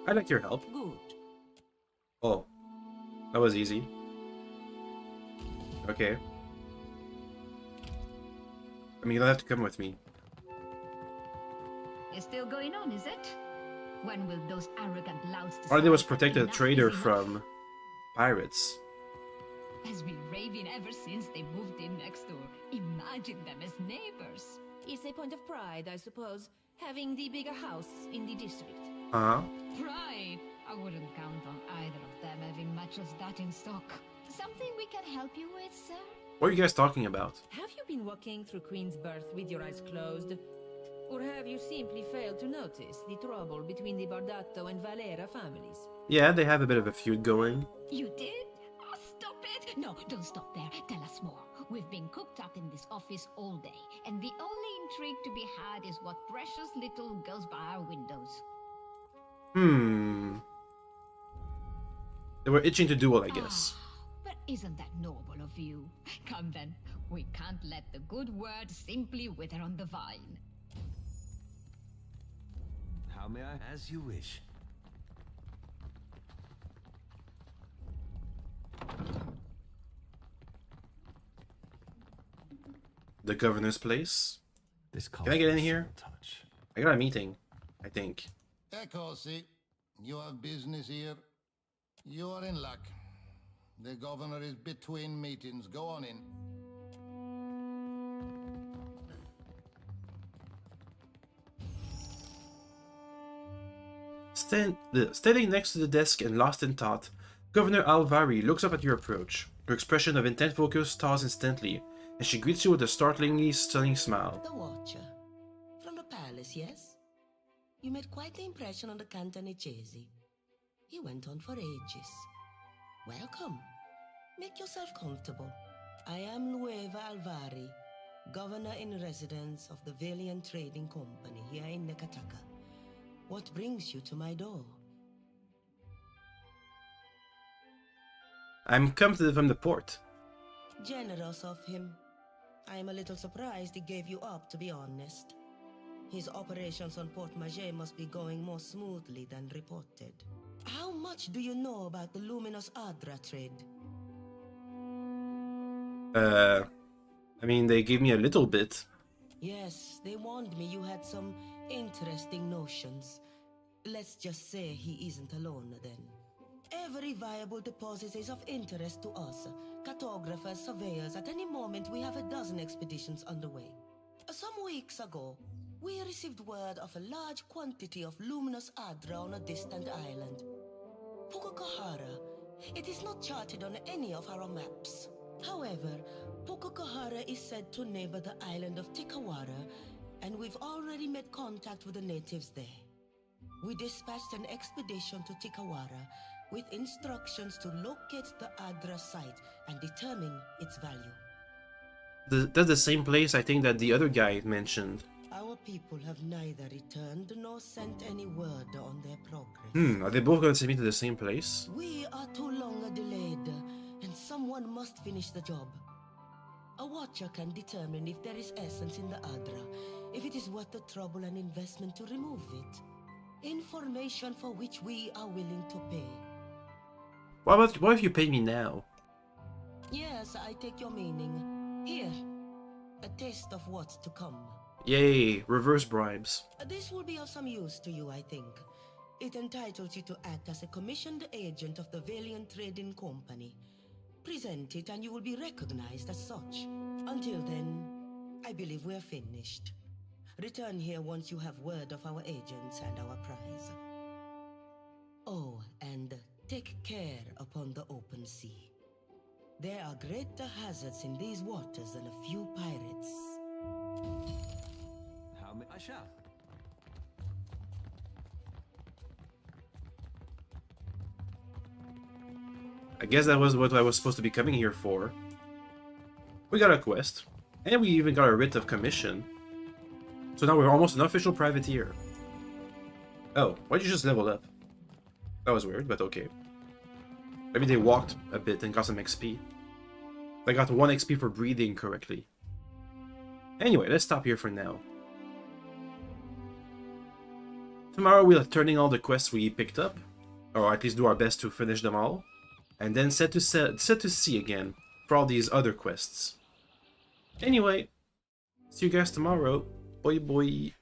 I'd like your help. Good. Oh, that was easy. Okay. I mean, you'll have to come with me. It's still going on, is it? When will those arrogant louts All I did was decide protect a enough trader is enough? from pirates. Has been raving ever since they moved in next door. Imagine them as neighbors. It's a point of pride, I suppose, having the bigger house in the district. Uh-huh. Pride! I wouldn't count on either of them having much of that in stock. Something we can help you with, sir? What are you guys talking about? Have you been walking through Queen's Birth with your eyes closed? Or have you simply failed to notice the trouble between the Bardato and Valera families? Yeah, they have a bit of a feud going. You did? Oh, stop it! No, don't stop there. Tell us more. We've been cooped up in this office all day, and the only intrigue to be had is what precious little goes by our windows. They were itching to duel, I guess. But isn't that noble of you? Come then, we can't let the good word simply wither on the vine. How may I? As you wish. The governor's place. This Can I get in here? I got a meeting, I think. Eccoci. You have business here. You are in luck. The governor is between meetings. Go on in. Standing next to the desk and lost in thought, Governor Alvari looks up at your approach. Her expression of intent focus thaws instantly, and she greets you with a startlingly stunning smile. The Watcher. From the palace, yes? You made quite the impression on the Cantonese. He went on for ages. Welcome. Make yourself comfortable. I am Lueva Alvari, Governor in Residence of the Valiant Trading Company here in Nekataka. What brings you to my door? I'm come from the port. Generous of him. I am a little surprised he gave you up, to be honest. His operations on Port Maget must be going more smoothly than reported. How much do you know about the luminous Adra trade? I mean, they gave me a little bit. Yes, they warned me you had some interesting notions. Let's just say he isn't alone then. Every viable deposit is of interest to us. Cartographers, surveyors, at any moment we have a dozen expeditions underway. Some weeks ago, We received word of a large quantity of luminous Adra on a distant island. Pukokahara. It is not charted on any of our maps. However, Pukokahara is said to neighbor the island of Tikawara, and we've already made contact with the natives there. We dispatched an expedition to Tikawara with instructions to locate the Adra site and determine its value. That's the same place I think that the other guy mentioned. Our people have neither returned nor sent any word on their progress. Are they both going to send me to the same place? We are too long delayed, and someone must finish the job. A watcher can determine if there is essence in the Adra, if it is worth the trouble and investment to remove it. Information for which we are willing to pay. What if you pay me now? Yes, I take your meaning. Here, a taste of what's to come. Yay, reverse bribes. This will be of some use to you, I think. It entitles you to act as a commissioned agent of the Valiant Trading Company. Present it and you will be recognized as such. Until then, I believe we're finished. Return here once you have word of our agents and our prize. Oh, and take care upon the open sea. There are greater hazards in these waters than a few pirates. I shall. I guess that was what I was supposed to be coming here for. We got a quest, and we even got a writ of commission. So now we're almost an official privateer. Oh, why'd you just level up? That was weird, but okay. Maybe they walked a bit and got some XP. They got 1 XP for breathing correctly. Anyway, let's stop here for now. Tomorrow we'll turn in all the quests we picked up, or at least do our best to finish them all, and then set to sea again for all these other quests. Anyway, see you guys tomorrow. Bye bye.